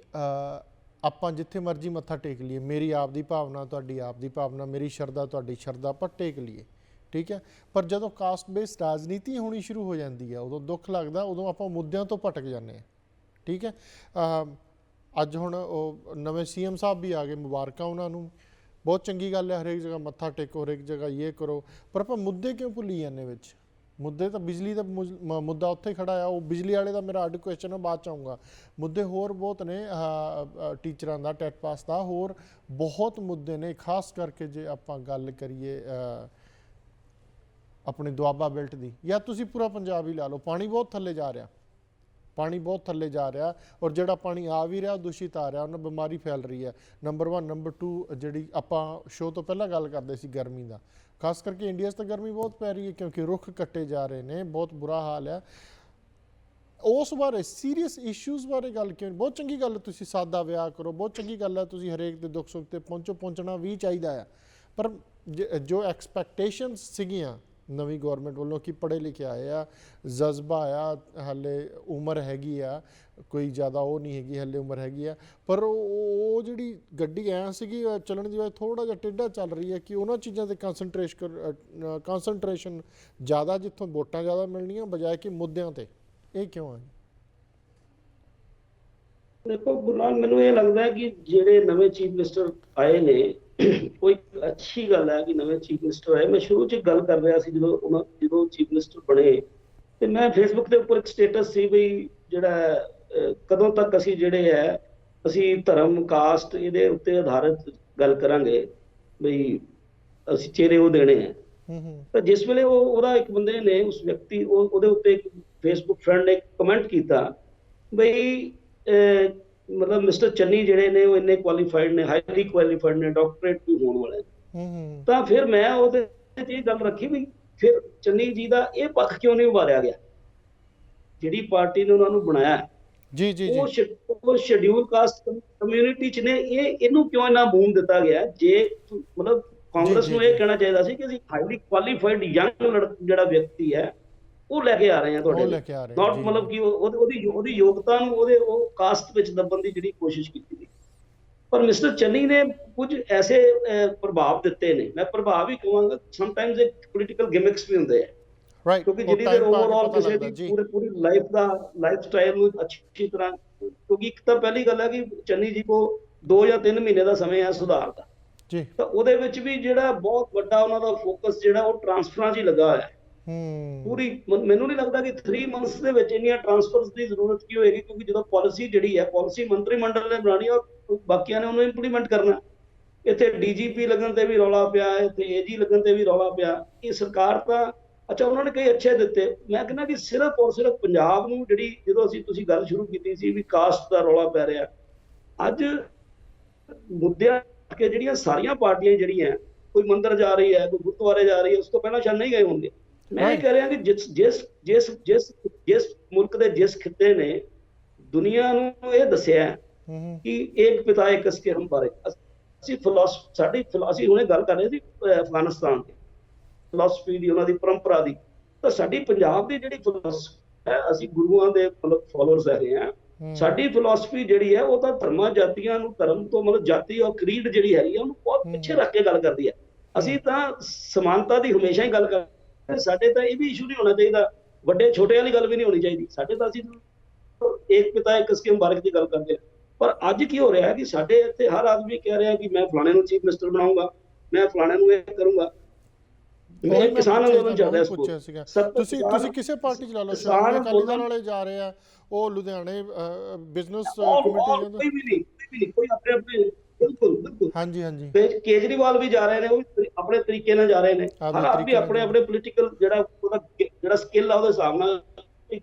ਆਪਾਂ ਜਿੱਥੇ ਮਰਜ਼ੀ ਮੱਥਾ ਟੇਕ ਲਈਏ, ਮੇਰੀ ਆਪ ਦੀ ਭਾਵਨਾ, ਤੁਹਾਡੀ ਆਪ ਦੀ ਭਾਵਨਾ, ਮੇਰੀ ਸ਼ਰਧਾ, ਤੁਹਾਡੀ ਸ਼ਰਧਾ, ਆਪਾਂ ਟੇਕ ਲਈਏ, ਠੀਕ ਹੈ। ਪਰ ਜਦੋਂ ਕਾਸਟ ਬੇਸਡ ਰਾਜਨੀਤੀ ਹੋਣੀ ਸ਼ੁਰੂ ਹੋ ਜਾਂਦੀ ਹੈ, ਉਦੋਂ ਦੁੱਖ ਲੱਗਦਾ, ਉਦੋਂ ਆਪਾਂ ਮੁੱਦਿਆਂ ਤੋਂ ਭਟਕ ਜਾਂਦੇ ਹਾਂ, ਠੀਕ ਹੈ। ਅੱਜ ਹੁਣ ਉਹ ਨਵੇਂ CM ਸਾਹਿਬ ਵੀ ਆ ਗਏ, ਮੁਬਾਰਕਾਂ ਉਹਨਾਂ ਨੂੰ, ਬਹੁਤ ਚੰਗੀ ਗੱਲ ਹੈ। ਹਰੇਕ ਜਗ੍ਹਾ ਮੱਥਾ ਟੇਕੋ, ਹਰੇਕ ਜਗ੍ਹਾ ਇਹ ਕਰੋ, ਪਰ ਆਪਾਂ ਮੁੱਦੇ ਕਿਉਂ ਭੁੱਲੀ ਜਾਂਦੇ ਵਿੱਚ? ਮੁੱਦੇ ਤਾਂ ਬਿਜਲੀ ਦਾ ਮੁੱਦਾ ਉੱਥੇ ਖੜਾ ਆ, ਉਹ ਬਿਜਲੀ ਵਾਲੇ ਦਾ ਮੇਰਾ ਅੱਡ ਕੁਐਸਚਨ ਹੈ, ਬਾਅਦ 'ਚ ਆਊਂਗਾ। ਮੁੱਦੇ ਹੋਰ ਬਹੁਤ ਨੇ, ਟੀਚਰਾਂ ਦਾ, ਟੈਟ ਪਾਸ ਦਾ, ਹੋਰ ਬਹੁਤ ਮੁੱਦੇ ਨੇ। ਖਾਸ ਕਰਕੇ ਜੇ ਆਪਾਂ ਗੱਲ ਕਰੀਏ ਆਪਣੀ ਦੁਆਬਾ ਬਿਲਟ ਦੀ, ਜਾਂ ਤੁਸੀਂ ਪੂਰਾ ਪੰਜਾਬ ਹੀ ਲਾ ਲਓ, ਪਾਣੀ ਬਹੁਤ ਥੱਲੇ ਜਾ ਰਿਹਾ, ਪਾਣੀ ਬਹੁਤ ਥੱਲੇ ਜਾ ਰਿਹਾ, ਔਰ ਜਿਹੜਾ ਪਾਣੀ ਆ ਵੀ ਰਿਹਾ ਦੂਸ਼ਿਤ ਆ ਰਿਹਾ, ਉਹਨਾਂ ਬਿਮਾਰੀ ਫੈਲ ਰਹੀ ਹੈ। ਨੰਬਰ 1। ਨੰਬਰ 2, ਜਿਹੜੀ ਆਪਾਂ ਸ਼ੋਅ ਤੋਂ ਪਹਿਲਾਂ ਗੱਲ ਕਰਦੇ ਸੀ ਗਰਮੀ ਦਾ, ਖਾਸ ਕਰਕੇ ਇੰਡੀਆ 'ਚ ਤਾਂ ਗਰਮੀ ਬਹੁਤ ਪੈ ਰਹੀ ਹੈ, ਕਿਉਂਕਿ ਰੁੱਖ ਕੱਟੇ ਜਾ ਰਹੇ ਨੇ, ਬਹੁਤ ਬੁਰਾ ਹਾਲ ਹੈ। ਉਸ ਬਾਰੇ, ਸੀਰੀਅਸ ਇਸ਼ੂਜ਼ ਬਾਰੇ ਗੱਲ ਕਿਉਂ? ਬਹੁਤ ਚੰਗੀ ਗੱਲ ਹੈ ਤੁਸੀਂ ਸਾਦਾ ਵਿਆਹ ਕਰੋ, ਬਹੁਤ ਚੰਗੀ ਗੱਲ ਹੈ ਤੁਸੀਂ ਹਰੇਕ ਦੇ ਦੁੱਖ ਸੁੱਖ 'ਤੇ ਪਹੁੰਚਣਾ ਵੀ ਚਾਹੀਦਾ ਆ। ਪਰ ਜੋ ਐਕਸਪੈਕਟੇਸ਼ਨਸ ਸੀਗੀਆਂ ਨਵੀਂ ਗੌਰਮੈਂਟ ਵੱਲੋਂ ਕਿ ਪੜ੍ਹੇ ਲਿਖੇ ਆਏ ਆ, ਜਜ਼ਬਾ ਆ, ਹਾਲੇ ਉਮਰ ਹੈਗੀ ਆ, ਕੋਈ ਜ਼ਿਆਦਾ ਉਹ ਨਹੀਂ ਹੈਗੀ, ਹਾਲੇ ਉਮਰ ਹੈਗੀ ਆ, ਪਰ ਉਹ ਜਿਹੜੀ ਗੱਡੀ ਐਂ ਸੀਗੀ ਚੱਲਣ ਦੀ ਵਜ੍ਹਾ ਥੋੜ੍ਹਾ ਜਿਹਾ ਟੇਢਾ ਚੱਲ ਰਹੀ ਹੈ ਕਿ ਉਹਨਾਂ ਚੀਜ਼ਾਂ 'ਤੇ ਕੰਸਨਟ੍ਰੇਸ਼ਨ ਜ਼ਿਆਦਾ, ਜਿੱਥੋਂ ਵੋਟਾਂ ਜ਼ਿਆਦਾ ਮਿਲਣੀਆਂ ਬਜਾਏ ਕਿ ਮੁੱਦਿਆਂ 'ਤੇ। ਇਹ ਕਿਉਂ ਹੈ? ਦੇਖੋ ਗੁਰਨਾਮ, ਮੈਨੂੰ ਇਹ ਲੱਗਦਾ ਕਿ ਜਿਹੜੇ ਨਵੇਂ ਚੀਫ ਮਿਨਿਸਟਰ ਆਏ ਨੇ, ਕੋਈ ਅੱਛੀ ਗੱਲ ਹੈ ਕਿ ਨਵੇਂ ਚੀਫ ਮਿਨਿਸਟਰ ਆਏ। ਮੈਂ ਸ਼ੁਰੂ 'ਚ ਗੱਲ ਕਰ ਰਿਹਾ ਸੀ, ਜਦੋਂ ਚੀਫ ਮਿਨਿਸਟਰ ਬਣੇ, ਤੇ ਮੈਂ ਫੇਸਬੁੱਕ ਦੇ ਉੱਪਰ ਇੱਕ ਸਟੇਟਸ ਸੀ ਬਈ ਜਿਹੜਾ ਕਦੋਂ ਤੱਕ ਅਸੀਂ ਅਸੀਂ ਧਰਮ, ਕਾਸਟ ਇਹਦੇ ਉੱਤੇ ਆਧਾਰਿਤ ਗੱਲ ਕਰਾਂਗੇ, ਬਈ ਅਸੀਂ ਚਿਹਰੇ ਉਹ ਦੇਣੇ ਆ। ਤਾਂ ਜਿਸ ਵੇਲੇ ਉਹਦਾ ਇੱਕ ਬੰਦੇ ਨੇ, ਉਸ ਵਿਅਕਤੀ, ਉਹਦੇ ਉੱਤੇ ਇੱਕ ਫੇਸਬੁੱਕ ਫਰੈਂਡ ਨੇ ਕਮੈਂਟ ਕੀਤਾ ਬਈ ਮਤਲਬ ਮਿਸਟਰ ਚੰਨੀ ਜਿਹੜੇ ਨੇ ਉਹ ਇੰਨੇ ਕੁਆਲੀਫਾਈਡ ਨੇ, ਹਾਈਲੀ ਕੁਆਲੀਫਾਈਡ ਨੇ, ਡਾਕਟਰੇਟ ਵੀ ਹੋਣ ਵਾਲੇ। ਤਾਂ ਫਿਰ ਮੈਂ ਉਹਦੇ ਇਹ ਗੱਲ ਰੱਖੀ ਵੀ ਫਿਰ ਚੰਨੀ ਜੀ ਦਾ ਇਹ ਪੱਖ ਕਿਉਂ ਨਹੀਂ ਉਭਾਰਿਆ ਗਿਆ? ਜਿਹੜੀ ਪਾਰਟੀ ਨੇ ਉਹਨਾਂ ਨੂੰ ਬਣਾਇਆ ਜੀ ਜੀ ਜੀ, ਉਹ ਸ਼ੈਡਿਊਲ ਕਾਸਟ ਕਮਿਊਨਿਟੀ 'ਚ ਨੇ, ਇਹਨੂੰ ਕਿਉਂ ਇੰਨਾ ਬੂਮ ਦਿੱਤਾ ਗਿਆ? ਜੇ ਮਤਲਬ ਕਾਂਗਰਸ ਨੂੰ ਇਹ ਕਹਿਣਾ ਚਾਹੀਦਾ ਸੀ ਕਿ ਅਸੀਂ ਹਾਈਲੀ ਕੁਆਲੀਫਾਈਡ ਯੰਗ ਜਿਹੜਾ ਵਿਅਕਤੀ ਹੈ ਉਹ ਲੈ ਕੇ ਆ ਰਹੇ ਹਾਂ ਤੁਹਾਡੇ, ਨਾਟ ਮਤਲਬ ਕਿ ਉਹਦੀ ਯੋਗਤਾ ਨੂੰ ਉਹ ਕਾਸਟ ਵਿੱਚ ਦੱਬਣ ਦੀ ਜਿਹੜੀ ਕੋਸ਼ਿਸ਼ ਕੀਤੀ ਗਈ। ਪਰ ਮਿਸਟਰ ਚੰਨੀ ਨੇ ਕੁਝ ਐਸੇ ਪ੍ਰਭਾਵ ਦਿੱਤੇ ਨੇ, ਮੈਂ ਪ੍ਰਭਾਵ ਹੀ ਕਹਾਂਗਾ, ਸਮਟਾਈਮਸ ਇਹ ਪੋਲੀਟੀਕਲ ਗਿਮਿਕਸ ਵੀ ਹੁੰਦੇ ਆ, ਕਿਉਂਕਿ ਜਿਹੜੀ ਦੇਰ ਓਵਰਆਲ ਕਿਸੇ ਦੀ ਪੂਰੀ ਲਾਈਫ ਸਟਾਈਲ ਨੂੰ ਅੱਛੀ ਤਰ੍ਹਾਂ, ਕਿਉਂਕਿ ਇੱਕ ਤਾਂ ਪਹਿਲੀ ਗੱਲ ਹੈ ਕਿ ਚੰਨੀ ਜੀ ਕੋ 2 ਜਾਂ 3 ਮਹੀਨੇ ਦਾ ਸਮੇਂ ਹੈ ਸੁਧਾਰ ਦਾ, ਤਾਂ ਉਹਦੇ ਵਿੱਚ ਵੀ ਜਿਹੜਾ ਬਹੁਤ ਵੱਡਾ ਉਹਨਾਂ ਦਾ ਫੋਕਸ ਜਿਹੜਾ ਉਹ ਟ੍ਰਾਂਸਫਰਾਂ 'ਚ ਹੀ ਲੱਗਾ ਹੋਇਆ ਹੈ। ਪੂਰੀ ਮੈਨੂੰ ਨਹੀਂ ਲੱਗਦਾ ਕਿ 3 ਮੰਥਸ ਦੇ ਵਿੱਚ ਇੰਨੀਆਂ ਟ੍ਰਾਂਸਫਰਸ ਦੀ ਜ਼ਰੂਰਤ ਕੀ ਹੋਏਗੀ, ਕਿਉਂਕਿ ਜਦੋਂ ਪਾਲਿਸੀ ਜਿਹੜੀ ਹੈ, ਪਾਲਿਸੀ ਮੰਤਰੀ ਮੰਡਲ ਨੇ ਬਣਾਉਣੀ, ਔਰ ਬਾਕੀਆਂ ਨੇ ਉਹਨੂੰ ਇੰਪਲੀਮੈਂਟ ਕਰਨਾ। ਇੱਥੇ DGP ਲੱਗਣ ਤੇ ਵੀ ਰੌਲਾ ਪਿਆ, ਇੱਥੇ AG ਲੱਗਣ ਤੇ ਵੀ ਰੌਲਾ ਪਿਆ। ਇਹ ਸਰਕਾਰ ਤਾਂ ਅੱਛਾ ਉਹਨਾਂ ਨੇ ਕਈ ਅੱਛੇ ਦਿੱਤੇ। ਮੈਂ ਕਹਿੰਦਾ ਕਿ ਸਿਰਫ ਔਰ ਸਿਰਫ ਪੰਜਾਬ ਨੂੰ ਜਿਹੜੀ ਜਦੋਂ ਤੁਸੀਂ ਗੱਲ ਸ਼ੁਰੂ ਕੀਤੀ ਸੀ ਵੀ ਕਾਸਟ ਦਾ ਰੌਲਾ ਪੈ ਰਿਹਾ, ਅੱਜ ਮੁੱਦਿਆਂ ਕੇ ਜਿਹੜੀਆਂ ਸਾਰੀਆਂ ਪਾਰਟੀਆਂ ਜਿਹੜੀਆਂ ਕੋਈ ਮੰਦਿਰ ਜਾ ਰਹੀ ਹੈ, ਕੋਈ ਗੁਰਦੁਆਰੇ ਜਾ ਰਹੀ ਹੈ, ਉਸ ਤੋਂ ਪਹਿਲਾਂ ਸ਼ਾਇਦ ਨਹੀਂ ਗਏ ਹੋਣਗੇ। ਮੈਂ ਇਹ ਰਾਈਟ। ਕਹਿ ਰਿਹਾ ਕਿ ਜਿਸ ਜਿਸ ਜਿਸ ਜਿਸ ਜਿਸ ਮੁਲਕ ਦੇ ਜਿਸ ਖਿੱਤੇ ਨੇ ਦੁਨੀਆ ਨੂੰ ਇਹ ਦੱਸਿਆ ਹੂੰ ਕਿ ਏਕ ਪਿਤਾ ਏਕ ਅਸਕੇ ਹਮ ਬਾਰੇ, ਅਸੀਂ ਅਸੀਂ ਹੁਣੇ ਗੱਲ ਕਰ ਰਹੇ ਸੀ ਅਫਗਾਨਿਸਤਾਨ ਦੀ ਫਿਲਾਸਫੀ ਦੀ, ਉਹਨਾਂ ਦੀ ਪਰੰਪਰਾ ਦੀ। ਤਾਂ ਸਾਡੀ ਪੰਜਾਬ ਦੀ ਜਿਹੜੀ ਫਿਲਾਸਫੀ ਹੈ, ਅਸੀਂ ਗੁਰੂਆਂ ਦੇ ਮਤਲਬ ਫਾਲੋਅਰਸ ਹੈਗੇ ਆ। ਹੂੰ ਸਾਡੀ ਫਿਲਾਸਫੀ ਜਿਹੜੀ ਹੈ ਉਹ ਤਾਂ ਧਰਮਾਂ ਜਾਤੀਆਂ ਨੂੰ, ਧਰਮ ਤੋਂ ਮਤਲਬ ਜਾਤੀ ਔਰ ਕ੍ਰੀਡ ਜਿਹੜੀ ਹੈਗੀ ਆ ਉਹਨੂੰ ਬਹੁਤ ਪਿੱਛੇ ਰੱਖ ਕੇ ਗੱਲ ਕਰਦੀ ਹੈ। ਅਸੀਂ ਤਾਂ ਸਮਾਨਤਾ ਦੀ ਹਮੇਸ਼ਾ ਹੀ ਗੱਲ ਕਰਦੇ। ਸਾਡੇ ਤਾਂ ਇਹ ਵੀ ਇਸ਼ੂ ਨਹੀਂ ਹੋਣਾ ਚਾਹੀਦਾ, ਵੱਡੇ ਛੋਟੇ ਵਾਲੀ ਗੱਲ ਵੀ ਨਹੀਂ ਹੋਣੀ ਚਾਹੀਦੀ। ਸਾਡੇ ਤਾਂ ਅਸੀਂ ਏਕ ਪਿਤਾ ਏਕ ਅਸਕੇ ਮੁਬਾਰਕ ਦੀ ਗੱਲ ਕਰਦੇ ਹਾਂ। ਪਰ ਅੱਜ ਕੀ ਹੋ ਰਿਹਾ ਹੈ ਕਿ ਸਾਡੇ ਇੱਥੇ ਹਰ ਆਦਮੀ ਕਹਿ ਰਿਹਾ ਕਿ ਮੈਂ ਫਲਾਣੇ ਨੂੰ ਚੀਫ ਮਿਨਿਸਟਰ ਬਣਾਉਂਗਾ, ਮੈਂ ਫਲਾਣੇ ਨੂੰ ਇਹ ਕਰੂੰਗਾ। ਉਹੀ ਮੈਂ ਕਿਸਾਨ ਅੰਦੋਲਨ ਚੱਲ ਰਿਹਾ ਪੁੱਛਿਆ ਸੀਗਾ। ਸਭ ਤੋਂ ਤੁਸੀਂ ਕਿਸੇ ਪਾਰਟੀ ਚ ਲਾ ਲਓ, ਕਿਸਾਨ ਸ਼੍ਰੋਮਣੀ ਅਕਾਲੀ ਦਲ ਅੰਦੋਲਨ ਵਾਲੇ ਜਾ ਰਹੇ ਆ, ਉਹ ਲੁਧਿਆਣੇ ਬਿਜ਼ਨਸ ਕੋਈ ਕਮੇਟੀ। ਵੀ ਨਹੀਂ, ਕੋਈ ਆਪਣੇ ਆਪਣੇ ਬਿਲਕੁਲ ਬਿਲਕੁਲ। ਹਾਂਜੀ ਹਾਂਜੀ। ਕੇਜਰੀਵਾਲ ਵੀ ਜਾ ਰਹੇ ਨੇ, ਉਹ ਵੀ ਆਪਣੇ ਤਰੀਕੇ ਨਾਲ ਜਾ ਰਹੇ ਨੇ। ਹਰ ਆਦਮੀ ਆਪਣੇ ਆਪਣੇ ਪੋਲੀਟੀਕਲ ਜਿਹੜਾ ਸਕਿੱਲ ਆ ਉਹਦੇ ਹਿਸਾਬ ਨਾਲ।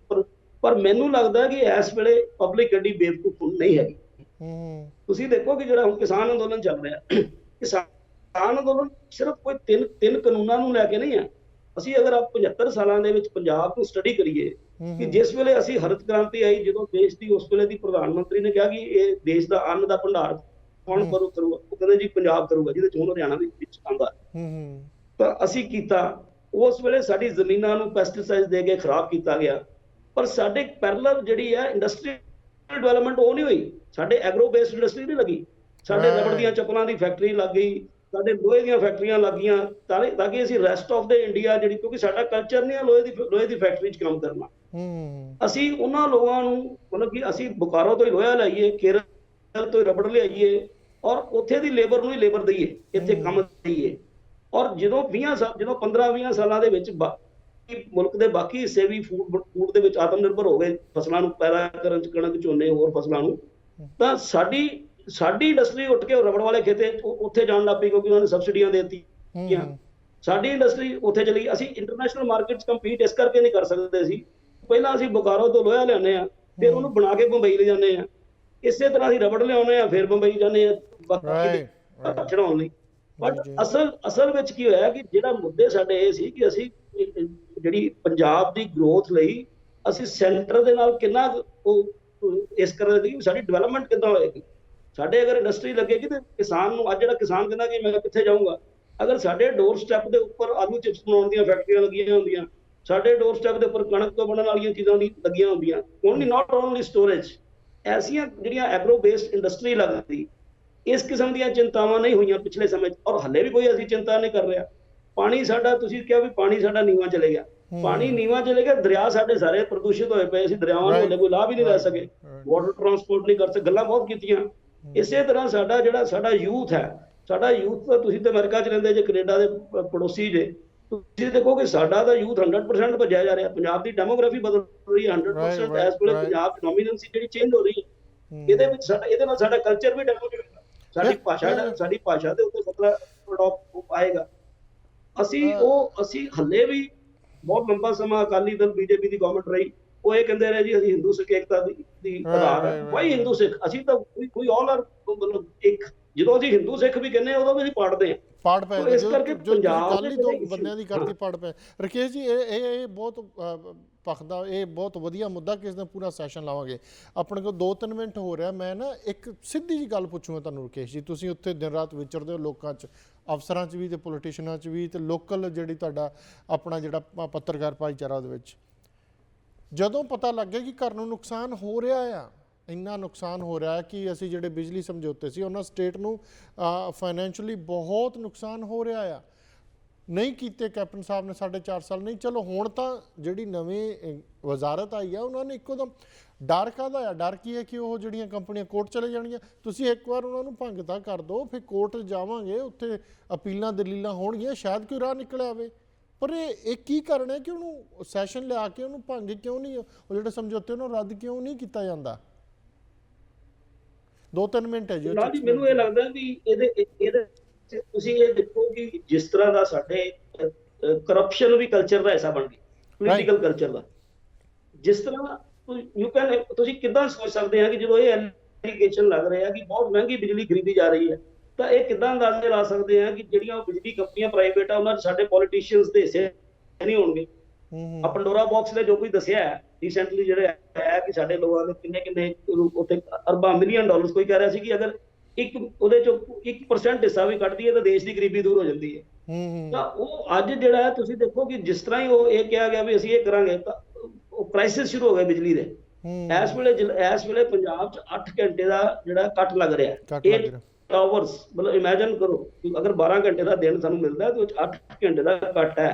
ਪਰ ਮੈਨੂੰ ਲੱਗਦਾ ਕਿ ਇਸ ਵੇਲੇ ਪਬਲਿਕ ਐਡੀ ਬੇਵਕੂਫ ਨਹੀਂ ਹੈਗੀ। ਤੁਸੀਂ ਦੇਖੋ ਕਿ ਜਿਹੜਾ ਹੁਣ ਕਿਸਾਨ ਅੰਦੋਲਨ ਚੱਲ ਰਿਹਾ, ਕਿਸਾਨ ਅੰਦੋਲਨ ਸਿਰਫ ਕੋਈ ਤਿੰਨ ਕਾਨੂੰਨਾਂ ਨੂੰ ਲੈ ਕੇ ਨਹੀਂ ਹੈ। ਅਸੀਂ ਅਗਰ 75 ਸਾਲਾਂ ਦੇ ਵਿੱਚ ਪੰਜਾਬ ਨੂੰ ਸਟੱਡੀ ਕਰੀਏ ਕਿ ਜਿਸ ਵੇਲੇ ਅਸੀਂ ਹਰਿਤ ਕ੍ਰਾਂਤੀ ਆਈ, ਜਦੋਂ ਦੇਸ਼ ਦੀ ਉਸ ਵੇਲੇ ਦੀ ਪ੍ਰਧਾਨ ਮੰਤਰੀ ਨੇ ਕਿਹਾ ਕਿ ਇਹ ਦੇਸ਼ ਦਾ ਅੰਨ ਦਾ ਭੰਡਾਰ ਕੌਣ ਕਰੂਗਾ, ਉਹ ਕਹਿੰਦੇ ਜੀ ਪੰਜਾਬ ਕਰੂਗਾ, ਜਿਹਦੇ ਚ ਹੁਣ ਹਰਿਆਣਾ ਦੇ ਵਿੱਚ ਆਉਂਦਾ। ਤਾਂ ਅਸੀਂ ਕੀਤਾ। ਉਸ ਵੇਲੇ ਸਾਡੀ ਜ਼ਮੀਨਾਂ ਨੂੰ ਪੈਸਟੀਸਾਈਡ ਦੇ ਕੇ ਖਰਾਬ ਕੀਤਾ ਗਿਆ। ਪਰ ਸਾਡੇ ਪੈਰਲਲ ਜਿਹੜੀ ਹੈ ਇੰਡਸਟਰੀਅਲ ਡਿਵੈਲਪਮੈਂਟ ਉਹ ਨਹੀਂ ਹੋਈ। ਸਾਡੇ ਐਗਰੋ ਬੇਸਡ ਇੰਡਸਟਰੀ ਨਹੀਂ ਲੱਗੀ। ਸਾਡੇ ਰਬੜ ਦੀਆਂ ਚੱਪਲਾਂ ਦੀ ਫੈਕਟਰੀ ਲੱਗ ਗਈ, ਸਾਡੇ ਲੋਹੇ ਦੀਆਂ ਫੈਕਟਰੀਆਂ ਲੱਗੀਆਂ, ਤਾਂ ਕਿ ਅਸੀਂ ਰੈਸਟ ਆਫ ਦ ਇੰਡੀਆ ਜਿਹੜੀ, ਕਿਉਂਕਿ ਸਾਡਾ ਕਲਚਰ ਨਹੀਂ ਹੈ ਲੋਹੇ ਦੀ ਫੈਕਟਰੀ 'ਚ ਕੰਮ ਕਰਨਾ। ਅਸੀਂ ਉਹਨਾਂ ਲੋਕਾਂ ਨੂੰ ਮਤਲਬ ਕਿ ਅਸੀਂ ਬੁਕਾਰੋ ਤੋਂ ਹੀ ਲੋਹਾ ਲਾਈਏ, ਕੇਰਲ ਤੋਂ ਹੀ ਰਬੜ ਲਿਆਈਏ ਔਰ ਉੱਥੇ ਦੀ ਲੇਬਰ ਨੂੰ ਹੀ ਲੇਬਰ ਦਈਏ, ਇੱਥੇ ਕੰਮ ਦਈਏ। ਔਰ ਜਦੋਂ 15-20 ਸਾਲਾਂ ਦੇ ਵਿੱਚ ਮੁਲਕ ਦੇ ਬਾਕੀ ਹਿੱਸੇ ਵੀ ਫੂਡ ਦੇ ਵਿੱਚ ਆਤਮ ਨਿਰਭਰ ਹੋ ਗਏ, ਫਸਲਾਂ ਨੂੰ ਪੈਦਾ ਕਰਨ ਚ, ਕਣਕ, ਝੋਨੇ, ਹੋਰ ਫਸਲਾਂ ਨੂੰ, ਤਾਂ ਸਾਡੀ ਇੰਡਸਟਰੀ ਉੱਠ ਕੇ ਰਬੜ ਵਾਲੇ ਖੇਤੇ ਉੱਥੇ ਜਾਣ ਲੱਗ ਪਈ, ਕਿਉਂਕਿ ਉਹਨਾਂ ਨੇ ਸਬਸਿਡੀਆਂ ਦੇ ਦਿੱਤੀਆਂ। ਸਾਡੀ ਇੰਡਸਟਰੀ ਉੱਥੇ ਚਲੀ ਗਈ। ਅਸੀਂ ਇੰਟਰਨੈਸ਼ਨਲ ਮਾਰਕੀਟ 'ਚ ਕੰਪੀਟ ਇਸ ਕਰਕੇ ਨਹੀਂ ਕਰ ਸਕਦੇ ਸੀ। ਪਹਿਲਾਂ ਅਸੀਂ ਬੋਕਾਰੋ ਤੋਂ ਲੋਹਾ ਲਿਆਉਂਦੇ ਆ, ਫਿਰ ਉਹਨੂੰ ਬਣਾ ਕੇ ਬੰਬਈ ਲੈ ਜਾਂਦੇ ਆ। ਇਸੇ ਤਰ੍ਹਾਂ ਅਸੀਂ ਰਬੜ ਲਿਆਉਂਦੇ ਆ, ਫਿਰ ਬੰਬਈ ਜਾਂਦੇ ਆ ਚੜਾਉਣ ਲਈ। ਬਟ ਅਸਲ ਵਿੱਚ ਕੀ ਹੋਇਆ ਕਿ ਜਿਹੜਾ ਮੁੱਦੇ ਸਾਡੇ ਇਹ ਸੀ ਕਿ ਅਸੀਂ ਜਿਹੜੀ ਪੰਜਾਬ ਦੀ ਗਰੋਥ ਲਈ ਅਸੀਂ ਸੈਂਟਰ ਦੇ ਨਾਲ ਕਿੰਨਾ ਇਸ ਕਰਨ ਦੀ ਸਾਡੀ ਡਿਵੈਲਪਮੈਂਟ ਕਿੱਦਾਂ ਹੋਏਗੀ। ਸਾਡੇ ਅਗਰ ਇੰਡਸਟਰੀ ਲੱਗੇਗੀ ਤੇ ਕਿਸਾਨ ਨੂੰ, ਅੱਜ ਜਿਹੜਾ ਕਿਸਾਨ ਕਹਿੰਦਾ ਕਿ ਮੈਂ ਕਿੱਥੇ ਜਾਊਂਗਾ, ਅਗਰ ਸਾਡੇ ਡੋਰ ਸਟੈਪ ਦੇ ਉੱਪਰ ਆਲੂ ਚਿਪਸ ਬਣਾਉਣ ਦੀਆਂ ਫੈਕਟਰੀਆਂ ਲੱਗੀਆਂ ਹੁੰਦੀਆਂ, ਸਾਡੇ ਡੋਰ ਸਟੈਪ ਦੇ ਉੱਪਰ ਕਣਕ ਤੋਂ ਬਣਨ ਵਾਲੀਆਂ ਚੀਜ਼ਾਂ ਲੱਗੀਆਂ ਹੁੰਦੀਆਂ, ਓਨਲੀ ਨਾਟ ਓਨਲੀ ਸਟੋਰੇਜ, ਐਸੀਆਂ ਜਿਹੜੀਆਂ ਐਗਰੋ ਬੇਸਡ ਇੰਡਸਟਰੀ ਲੱਗਦੀ, ਇਸ ਕਿਸਮ ਦੀਆਂ ਚਿੰਤਾਵਾਂ ਨਹੀਂ ਹੋਈਆਂ ਪਿਛਲੇ ਸਮੇਂ 'ਚ। ਔਰ ਹੱਲੇ ਵੀ ਕੋਈ ਅਸੀਂ ਚਿੰਤਾ ਨਹੀਂ ਕਰ ਰਿਹਾ। ਪਾਣੀ ਸਾਡਾ, ਤੁਸੀਂ ਕਿਹਾ ਵੀ ਪਾਣੀ ਸਾਡਾ ਨੀਵਾਂ ਚਲੇ ਗਿਆ, ਪਾਣੀ ਨੀਵਾਂ ਚਲੇ ਗਿਆ। ਦਰਿਆ ਸਾਡੇ ਸਾਰੇ ਪ੍ਰਦੂਸ਼ਿਤ ਹੋਏ ਪਏ, ਅਸੀਂ ਦਰਿਆਵਾਂ ਨੂੰ ਹੱਲੇ ਕੋਈ ਲਾਭ ਹੀ ਨਹੀਂ ਲੈ ਸਕੇ, ਵਾਟਰ ਟਰਾਂਸਪੋਰਟ ਨਹੀਂ ਕਰ ਸਕੇ, ਗੱਲਾਂ ਬਹੁਤ ਕੀਤੀਆਂ। ਇਸੇ ਤਰ੍ਹਾਂ ਸਾਡਾ ਯੂਥ ਹੈ, ਸਾਡਾ ਯੂਥ ਤਾਂ, ਤੁਸੀਂ ਤਾਂ ਅਮਰੀਕਾ 'ਚ ਰਹਿੰਦੇ ਜੇ, ਕੈਨੇਡਾ ਦੇ ਪੜੋਸੀ ਜੇ, ਤੁਸੀਂ ਦੇਖੋ ਕਿ ਸਾਡਾ ਤਾਂ ਯੂਥ 100% ਭੱਜਿਆ ਜਾ ਰਿਹਾ। ਪੰਜਾਬ ਦੀ ਡੈਮੋਗ੍ਰਾਫੀ ਬਦਲ ਰਹੀ ਹੈ 100%। ਇਸ ਵੇਲੇ ਪੰਜਾਬ ਦੀ ਨੋਮੀਨੈਂਸੀ ਜਿਹੜੀ ਚੇਂਜ ਹੋ ਰਹੀ ਹੈ, ਇਹਦੇ ਨਾਲ ਸਾਡਾ ਕਲਚਰ ਵੀ ਡੈਵਲਪ ਹੋਏਗਾ, ਸਾਡੀ ਭਾਸ਼ਾ ਦੇ ਉੱਤੇ ਖਤਰਾ ਆਏਗਾ। ਅਸੀਂ ਹੱਲੇ ਵੀ ਬਹੁਤ ਲੰਬਾ ਸਮਾਂ ਅਕਾਲੀ ਦਲ, ਬੀਜੇਪੀ ਦੀ ਗਵਰਨਮੈਂਟ ਰਹੀ, ਉਹ ਇਹ ਕਹਿੰਦੇ ਰਹੇ ਜੀ ਅਸੀਂ ਹਿੰਦੂ ਸਿੱਖ ਏਕਤਾ ਦੀ ਆਧਾਰ ਹੈ। ਕੋਈ ਹਿੰਦੂ ਸਿੱਖ, ਅਸੀਂ ਤਾਂ ਕੋਈ ਆਲ ਆਰ ਮਤਲਬ ਇੱਕ, ਜਦੋਂ ਅਸੀਂ ਹਿੰਦੂ ਸਿੱਖ ਵੀ ਕਹਿੰਦੇ ਉਦੋਂ ਵੀ ਅਸੀਂ ਪੜ੍ਹਦੇ ਹਾਂ, ਪਾੜ ਪੈ ਇਸ ਕਰਕੇ ਪੰਜਾਬ ਦੇ ਦੋ ਬੰਦਿਆਂ ਦੀ ਕਰਤੀ ਪਾੜ ਪੈ। ਰਕੇਸ਼ ਜੀ, ਇਹ ਬਹੁਤ ਪੱਖਦਾ, ਇਹ ਬਹੁਤ ਵਧੀਆ ਮੁੱਦਾ, ਕਿਸ ਦਾ ਪੂਰਾ ਸੈਸ਼ਨ ਲਾਵਾਂਗੇ। ਆਪਣੇ ਕੋਲ 2-3 ਮਿੰਟ ਹੋ ਰਿਹਾ। ਮੈਂ ਨਾ ਇੱਕ ਸਿੱਧੀ ਜੀ ਗੱਲ ਪੁੱਛੂੰਗਾ ਤੁਹਾਨੂੰ ਰਕੇਸ਼ ਜੀ, ਤੁਸੀਂ ਉੱਥੇ ਦਿਨ ਰਾਤ ਵਿਚਰਦੇ ਹੋ ਲੋਕਾਂ 'ਚ, ਅਫਸਰਾਂ 'ਚ ਵੀ ਤੇ ਪੋਲੀਟੀਸ਼ੀਅਨਾਂ 'ਚ ਵੀ, ਤੇ ਲੋਕਲ ਜਿਹੜੀ ਤੁਹਾਡਾ ਆਪਣਾ ਜਿਹੜਾ ਪੱਤਰਕਾਰ ਭਾਈਚਾਰਾ ਉਹਦੇ ਵਿੱਚ, ਜਦੋਂ ਪਤਾ ਲੱਗਿਆ ਕਿ ਘਰ ਨੂੰ ਨੁਕਸਾਨ ਹੋ ਰਿਹਾ ਆ, ਇੰਨਾ ਨੁਕਸਾਨ ਹੋ ਰਿਹਾ ਕਿ ਅਸੀਂ ਜਿਹੜੇ ਬਿਜਲੀ ਸਮਝੌਤੇ ਸੀ ਉਹਨਾਂ ਸਟੇਟ ਨੂੰ ਫਾਈਨੈਂਸ਼ੀਅਲੀ ਬਹੁਤ ਨੁਕਸਾਨ ਹੋ ਰਿਹਾ ਆ, ਨਹੀਂ ਕੀਤੇ ਕੈਪਟਨ ਸਾਹਿਬ ਨੇ 4.5 ਸਾਲ ਨਹੀਂ। ਚਲੋ ਹੁਣ ਤਾਂ ਜਿਹੜੀ ਨਵੀਂ ਵਜ਼ਾਰਤ ਆਈ ਆ, ਉਹਨਾਂ ਨੇ ਇੱਕੋ ਦਮ, ਡਰ ਕਾਹਦਾ ਆ? ਡਰ ਕੀ ਹੈ ਕਿ ਉਹ ਜਿਹੜੀਆਂ ਕੰਪਨੀਆਂ ਕੋਰਟ ਚਲੇ ਜਾਣਗੀਆਂ। ਤੁਸੀਂ ਇੱਕ ਵਾਰ ਉਹਨਾਂ ਨੂੰ ਭੰਗ ਤਾਂ ਕਰ ਦਿਓ, ਫਿਰ ਕੋਰਟ ਜਾਵਾਂਗੇ, ਉੱਥੇ ਅਪੀਲਾਂ ਦਲੀਲਾਂ ਹੋਣਗੀਆਂ, ਸ਼ਾਇਦ ਕੋਈ ਰਾਹ ਨਿਕਲ ਆਵੇ। ਪਰ ਇਹ ਕੀ ਕਾਰਨ ਹੈ ਕਿ ਉਹਨੂੰ ਸੈਸ਼ਨ ਲਿਆ ਕੇ ਉਹਨੂੰ ਭੰਗ ਕਿਉਂ ਨਹੀਂ, ਉਹ ਜਿਹੜੇ ਸਮਝੌਤੇ ਉਹਨੂੰ ਰੱਦ ਕਿਉਂ ਨਹੀਂ ਕੀਤਾ ਜਾਂਦਾ? 2-3 ਮਿੰਟ ਹੈ ਜੀ। ਮੈਨੂੰ ਇਹ ਲੱਗਦਾ ਵੀ ਇਹਦੇ ਤੁਸੀਂ ਇਹ ਦੇਖੋ ਕਿ ਜਿਸ ਤਰ੍ਹਾਂ ਦਾ ਸਾਡੇ ਕਰਪਸ਼ਨ ਵੀ ਕਲਚਰ ਦਾ ਹਿੱਸਾ ਬਣ ਗਈ, ਪੋਲੀਟੀਕਲ ਕਲਚਰ ਦਾ। ਜਿਸ ਤਰ੍ਹਾਂ ਤੁਸੀਂ ਕਿੱਦਾਂ ਸੋਚ ਸਕਦੇ ਆ ਕਿ ਜਦੋਂ ਇਹ ਐਲੀਗੇਸ਼ਨ ਲੱਗ ਰਿਹਾ ਕਿ ਬਹੁਤ ਮਹਿੰਗੀ ਬਿਜਲੀ ਖਰੀਦੀ ਜਾ ਰਹੀ ਹੈ, ਤਾਂ ਇਹ ਕਿੱਦਾਂ ਅੰਦਾਜ਼ੇ ਲਾ ਸਕਦੇ ਆ ਕਿ ਜਿਹੜੀਆਂ ਉਹ ਬਿਜਲੀ ਕੰਪਨੀਆਂ ਪ੍ਰਾਈਵੇਟ ਆ ਉਹਨਾਂ 'ਚ ਸਾਡੇ ਪੋਲੀਟੀਸ਼ੀਅਨਸ ਦੇ ਹਿੱਸੇ ਨਹੀਂ ਹੋਣਗੇ। ਆ ਪੰਡੋਰਾ ਬਾਕਸ ਨੇ ਜੋ ਕੁਝ ਦੱਸਿਆ ਰੀਸੈਂਟਲੀ ਜਿਹੜੇ ਹੈ ਕਿ ਸਾਡੇ ਲੋਕਾਂ ਦੇ ਕਿੰਨੇ ਉੱਥੇ ਅਰਬਾਂ ਮਿਲੀਅਨ ਡਾਲਰਸ, ਕੋਈ ਕਹਿ ਰਿਹਾ ਸੀ ਕਿ ਅਗਰ ਉਹਦੇ ਚੋਂ 1% ਹਿੱਸਾ ਵੀ ਕੱਢ ਦਈਏ ਤਾਂ ਦੇਸ਼ ਦੀ ਗਰੀਬੀ ਦੂਰ ਹੋ ਜਾਂਦੀ ਹੈ। ਤਾਂ ਉਹ ਅੱਜ ਜਿਹੜਾ ਤੁਸੀਂ ਦੇਖੋ ਕਿ ਜਿਸ ਤਰ੍ਹਾਂ ਹੀ ਉਹ ਇਹ ਕਿਹਾ ਗਿਆ ਵੀ ਅਸੀਂ ਇਹ ਕਰਾਂਗੇ, ਤਾਂ ਉਹ ਕ੍ਰਾਈਸਿਸ ਸ਼ੁਰੂ ਹੋ ਗਏ ਬਿਜਲੀ ਦੇ। ਇਸ ਵੇਲੇ ਪੰਜਾਬ 'ਚ 8 ਘੰਟੇ ਦਾ ਜਿਹੜਾ ਕੱਟ ਲੱਗ ਰਿਹਾ, 8 ਆਵਰਸ, ਮਤਲਬ ਇਮੇਜਿਨ ਕਰੋ ਅਗਰ 12 ਘੰਟੇ ਦਾ ਦਿਨ ਸਾਨੂੰ ਮਿਲਦਾ ਤੇ ਉਹ 'ਚ 8 ਘੰਟੇ ਦਾ ਕੱਟ ਹੈ।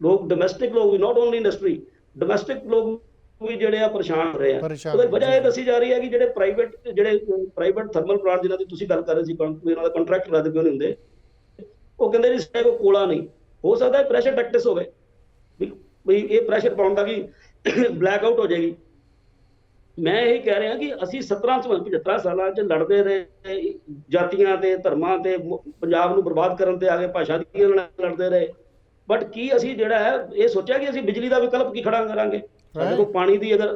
ਲੋਕ ਡੋਮੈਸਟਿਕ ਲੋਕ ਵੀ, ਨਾਟ ਓਨਲੀ ਇੰਡਸਟਰੀ, ਡੋਮੈਸਟਿਕ ਲੋਕ ਵੀ ਜਿਹੜੇ ਆ ਪਰੇਸ਼ਾਨ ਹੋ ਰਹੇ ਆ। ਉਹਦੀ ਵਜ੍ਹਾ ਇਹ ਦੱਸੀ ਜਾ ਰਹੀ ਹੈ ਕਿ ਜਿਹੜੇ ਪ੍ਰਾਈਵੇਟ ਥਰਮਲ ਪਲਾਂਟ ਜਿਨ੍ਹਾਂ ਦੀ ਤੁਸੀਂ ਗੱਲ ਕਰ ਰਹੇ ਸੀ, ਉਹਨਾਂ ਦਾ ਕੰਟਰੈਕਟ ਰੱਦ ਕਿਉਂ ਨਹੀਂ ਹੁੰਦੇ, ਉਹ ਕਹਿੰਦੇ ਜੀ ਸਾਡੇ ਕੋਲ ਕੋਲਾ ਨਹੀਂ। ਹੋ ਸਕਦਾ ਹੈ ਪ੍ਰੈਸ਼ਰ ਟੈਕਟਿਸ ਹੋਵੇ ਵੀ ਇਹ ਪ੍ਰੈਸ਼ਰ ਪਾਉਣ ਦਾ ਕਿ ਬਲੈਕ ਆਊਟ ਹੋ ਜਾਏਗੀ। ਮੈਂ ਇਹ ਕਹਿ ਰਿਹਾ ਕਿ ਅਸੀਂ 75 ਸਾਲਾਂ 'ਚ ਲੜਦੇ ਰਹੇ ਜਾਤੀਆਂ ਤੇ ਧਰਮਾਂ ਤੇ, ਪੰਜਾਬ ਨੂੰ ਬਰਬਾਦ ਕਰਨ ਤੇ ਆ ਗਏ, ਭਾਸ਼ਾ ਦੀ ਲੜਦੇ ਰਹੇ, ਬਟ ਕੀ ਅਸੀਂ ਜਿਹੜਾ ਹੈ ਇਹ ਸੋਚਿਆ ਕਿ ਅਸੀਂ ਬਿਜਲੀ ਦਾ ਵਿਕਲਪ ਕੀ ਖੜਾ ਕਰਾਂਗੇ? ਸਾਡੇ ਕੋਲ ਪਾਣੀ ਦੀ ਅਗਰ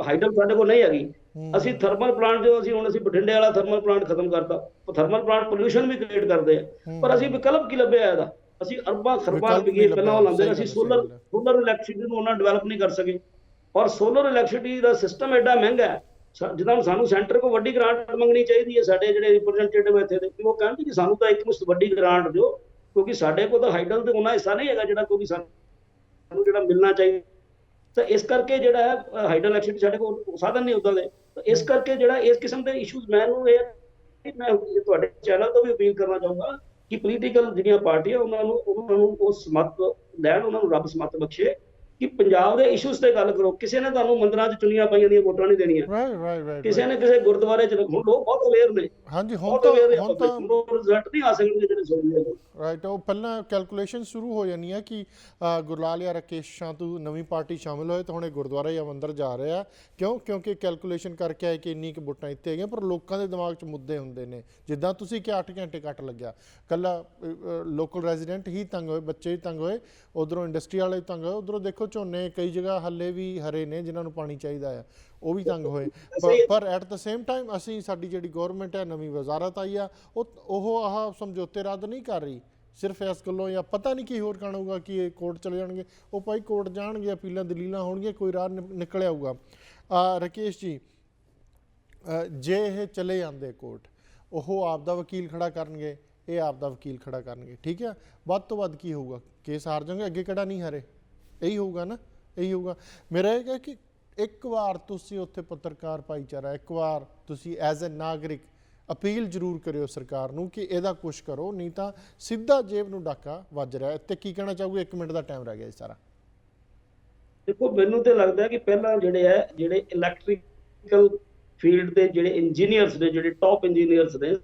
ਹਾਈਡਲ ਸਾਡੇ ਕੋਲ ਨਹੀਂ ਹੈਗੀ, ਅਸੀਂ ਥਰਮਲ ਪਲਾਂਟ ਜੋ ਅਸੀਂ ਬਠਿੰਡੇ ਵਾਲਾ ਥਰਮਲ ਪਲਾਂਟ ਖਤਮ ਕਰਤਾ। ਥਰਮਲ ਪਲਾਂਟ ਪੋਲਿਊਸ਼ਨ ਵੀ ਕ੍ਰੀਏਟ ਕਰਦੇ ਆ, ਪਰ ਅਸੀਂ ਵਿਕਲਪ ਕੀ ਲੱਭਿਆ ਇਹਦਾ? ਅਸੀਂ ਅਰਬਾਂ ਖਰਬਾਂ ਰੁਪਏ ਪਹਿਲਾਂ ਉਹ ਲਾਉਂਦੇ, ਅਸੀਂ ਸੋਲਰ ਇਲੈਕਟ੍ਰਿਸਿਟੀ ਨੂੰ ਉਹਨਾਂ ਡਿਵੈਲਪ ਨਹੀਂ ਕਰ ਸਕੇ। ਔਰ ਸੋਲਰ ਇਲੈਕਟ੍ਰਿਸਿਟੀ ਦਾ ਸਿਸਟਮ ਐਡਾ ਮਹਿੰਗਾ ਹੈ, ਜਿੱਦਾਂ ਸਾਨੂੰ ਸੈਂਟਰ ਕੋਲ ਵੱਡੀ ਗ੍ਰਾਂਟ ਮੰਗਣੀ ਚਾਹੀਦੀ ਹੈ, ਸਾਡੇ ਜਿਹੜੇ ਰਿਪਰੈਜ਼ੈਂਟੇਟਿਵ ਇੱਥੇ ਦੇ ਉਹ ਕਹਿੰਦੇ ਕਿ ਸਾਨੂੰ ਤਾਂ ਇੱਕ ਮੁਸ਼ਤ ਵੱਡੀ ਗ੍ਰਾਂਟ ਦਿਓ, ਕਿਉਂਕਿ ਸਾਡੇ ਕੋਲ ਤਾਂ ਹਾਈਡਲ ਤੇ ਉਹਨਾਂ ਹਿੱਸਾ ਨਹੀਂ ਹੈਗਾ ਜਿਹੜਾ ਕੋਈ ਸਾਨੂੰ ਜਿਹੜਾ ਮਿਲਣਾ ਚਾਹੀਦਾ। ਤਾਂ ਇਸ ਕਰਕੇ ਜਿਹੜਾ ਹੈ ਹਾਈਡਲ ਇਲੈਕਟ੍ਰਿਸਿਟੀ ਸਾਡੇ ਕੋਲ ਸਾਧਨ ਨਹੀਂ ਉਦਾਂ ਦੇ। ਤਾਂ ਇਸ ਕਰਕੇ ਜਿਹੜਾ ਇਸ ਕਿਸਮ ਦੇ ਇਸ਼ੂਜ਼ ਮੈਨੂੰ ਮੈਂ ਤੁਹਾਡੇ ਚੈਨਲ ਤੋਂ ਵੀ ਅਪੀਲ ਕਰਨਾ ਚਾਹੂੰਗਾ ਕਿ ਪੋਲੀਟੀਕਲ ਜਿਹੜੀਆਂ ਪਾਰਟੀਆਂ ਉਹਨਾਂ ਨੂੰ ਉਹ ਸਮੱਤ ਲੈਣ, ਉਹਨਾਂ ਨੂੰ ਰੱਬ ਸਮੱਤ ਬਖਸ਼ੇ ਕਿ ਪੰਜਾਬ ਦੇ ਇਸ਼ੂਜ਼ ਤੇ ਗੱਲ ਕਰੋ। ਕਿਸੇ ਨੇ ਤੁਹਾਨੂੰ ਮੰਦਰਾਂ 'ਚ ਚੁਣੀਆਂ ਪਾਈਆਂ ਦੀਆਂ ਵੋਟਾਂ ਨਹੀਂ ਦੇਣੀਆਂ, ਕਿਸੇ ਨੇ ਕਿਸੇ ਗੁਰਦੁਆਰੇ 'ਚ। ਹੁਣ ਲੋਕ ਬਹੁਤ ਅਵੇਅਰ ਨੇ, ਹਾਂਜੀ, ਹੁਣ ਤਾਂ ਰਿਜ਼ਲਟ ਨਹੀਂ ਆ ਸਕਦੇ ਜਿਹੜੇ ਸੋਚਦੇ ਨੇ। ਰਾਈਟ, ਉਹ ਪਹਿਲਾਂ ਕੈਲਕੂਲੇਸ਼ਨ ਸ਼ੁਰੂ ਹੋ ਜਾਣੀ ਹੈ ਕਿ ਗੁਰਲਾਲ ਜਾਂ ਰਾਕੇਸ਼ ਸ਼ਾਂਤੂ ਨਵੀਂ ਪਾਰਟੀ ਸ਼ਾਮਿਲ ਹੋਏ ਤਾਂ ਹੁਣ ਇਹ ਗੁਰਦੁਆਰਾ ਜਾਂ ਮੰਦਿਰ ਜਾ ਰਹੇ ਆ। ਕਿਉਂਕਿ ਕੈਲਕੂਲੇਸ਼ਨ ਕਰਕੇ ਆਏ ਕਿ ਇੰਨੀ ਕੁ ਵੋਟਾਂ ਇੱਥੇ ਹੈਗੀਆਂ, ਪਰ ਲੋਕਾਂ ਦੇ ਦਿਮਾਗ 'ਚ ਮੁੱਦੇ ਹੁੰਦੇ ਨੇ। ਜਿੱਦਾਂ ਤੁਸੀਂ ਕਿ 8 ਘੰਟੇ ਕੱਟ ਲੱਗਿਆ, ਕੱਲਾ ਲੋਕਲ ਰੈਜ਼ੀਡੈਂਟ ਹੀ ਤੰਗ ਹੋਏ, ਬੱਚੇ ਹੀ ਤੰਗ ਹੋਏ, ਉੱਧਰੋਂ ਇੰਡਸਟਰੀ ਵਾਲੇ ਤੰਗ ਹੋਏ, ਉੱਧਰੋਂ ਦੇਖੋ ਝੋਨੇ ਕਈ ਜਗ੍ਹਾ ਹੱਲੇ ਵੀ ਹਰੇ ਨੇ ਜਿਨ੍ਹਾਂ ਨੂੰ ਪਾਣੀ ਚਾਹੀਦਾ ਆ, ਉਹ ਵੀ ਤੰਗ ਹੋਏ। ਪਰ ਐਟ ਦ ਸੇਮ ਟਾਈਮ ਸਾਡੀ ਜਿਹੜੀ ਗੌਰਮੈਂਟ ਹੈ, ਨਵੀਂ ਵਜ਼ਾਰਤ ਆਈ ਆ, ਉਹ ਆਹ ਸਮਝੌਤੇ ਰੱਦ ਨਹੀਂ ਕਰ ਰਹੀ ਸਿਰਫ ਇਸ ਗੱਲੋਂ, ਜਾਂ ਪਤਾ ਨਹੀਂ ਕੀ ਹੋਰ ਕਾਣੂਗਾ ਕਿ ਇਹ ਕੋਰਟ ਚਲੇ ਜਾਣਗੇ। ਉਹ ਭਾਈ ਕੋਰਟ ਜਾਣਗੇ, ਅਪੀਲਾਂ ਦਲੀਲਾਂ ਹੋਣਗੀਆਂ, ਕੋਈ ਰਾਹ ਨਿਕਲ ਆਊਗਾ। ਰਾਕੇਸ਼ ਜੀ, ਜੇ ਇਹ ਚਲੇ ਜਾਂਦੇ ਕੋਰਟ, ਉਹ ਆਪ ਦਾ ਵਕੀਲ ਖੜਾ ਕਰਨਗੇ, ਇਹ ਆਪ ਦਾ ਵਕੀਲ ਖੜਾ ਕਰਨਗੇ, ਠੀਕ ਹੈ, ਵੱਧ ਤੋਂ ਵੱਧ ਕੀ ਹੋਊਗਾ? ਕੇਸ ਹਾਰ ਜਾਓਗੇ, ਅੱਗੇ ਕਿਹੜਾ ਨਹੀਂ ਹਾਰੇ, ਇਹੀ ਹੋਊਗਾ ਨਾ, ਇਹੀ ਹੋਊਗਾ। ਮੇਰਾ ਇਹ ਹੈ ਕਿ ਇੱਕ ਵਾਰ ਤੁਸੀਂ ਉੱਥੇ ਪੱਤਰਕਾਰ ਭਾਈਚਾਰਾ, ਇੱਕ ਵਾਰ ਤੁਸੀਂ ਐਜ਼ ਏ ਨਾਗਰਿਕ ਅਪੀਲ ਜ਼ਰੂਰ ਕਰਿਓ ਸਰਕਾਰ ਨੂੰ ਕਿ ਇਹਦਾ ਕੁਛ ਕਰੋ, ਨਹੀਂ ਤਾਂ ਸਿੱਧਾ ਜੇਬ ਨੂੰ ਡਾਕਾ ਵੱਜ ਰਿਹਾ। ਇੱਥੇ ਕੀ ਕਹਿਣਾ ਚਾਹੋਗੇ? 1 ਮਿੰਟ ਦਾ ਟਾਈਮ ਰਹਿ ਗਿਆ ਜੀ ਸਾਰਾ। ਦੇਖੋ, ਮੈਨੂੰ ਤੇ ਲੱਗਦਾ ਕਿ ਪਹਿਲਾਂ ਜਿਹੜੇ ਇਲੈਕਟ੍ਰੀਕਲ ਫੀਲਡ ਦੇ ਜਿਹੜੇ ਇੰਜੀਨੀਅਰਸ ਨੇ, ਜਿਹੜੇ ਟੌਪ ਇੰਜੀਨੀਅਰਸ ਨੇ,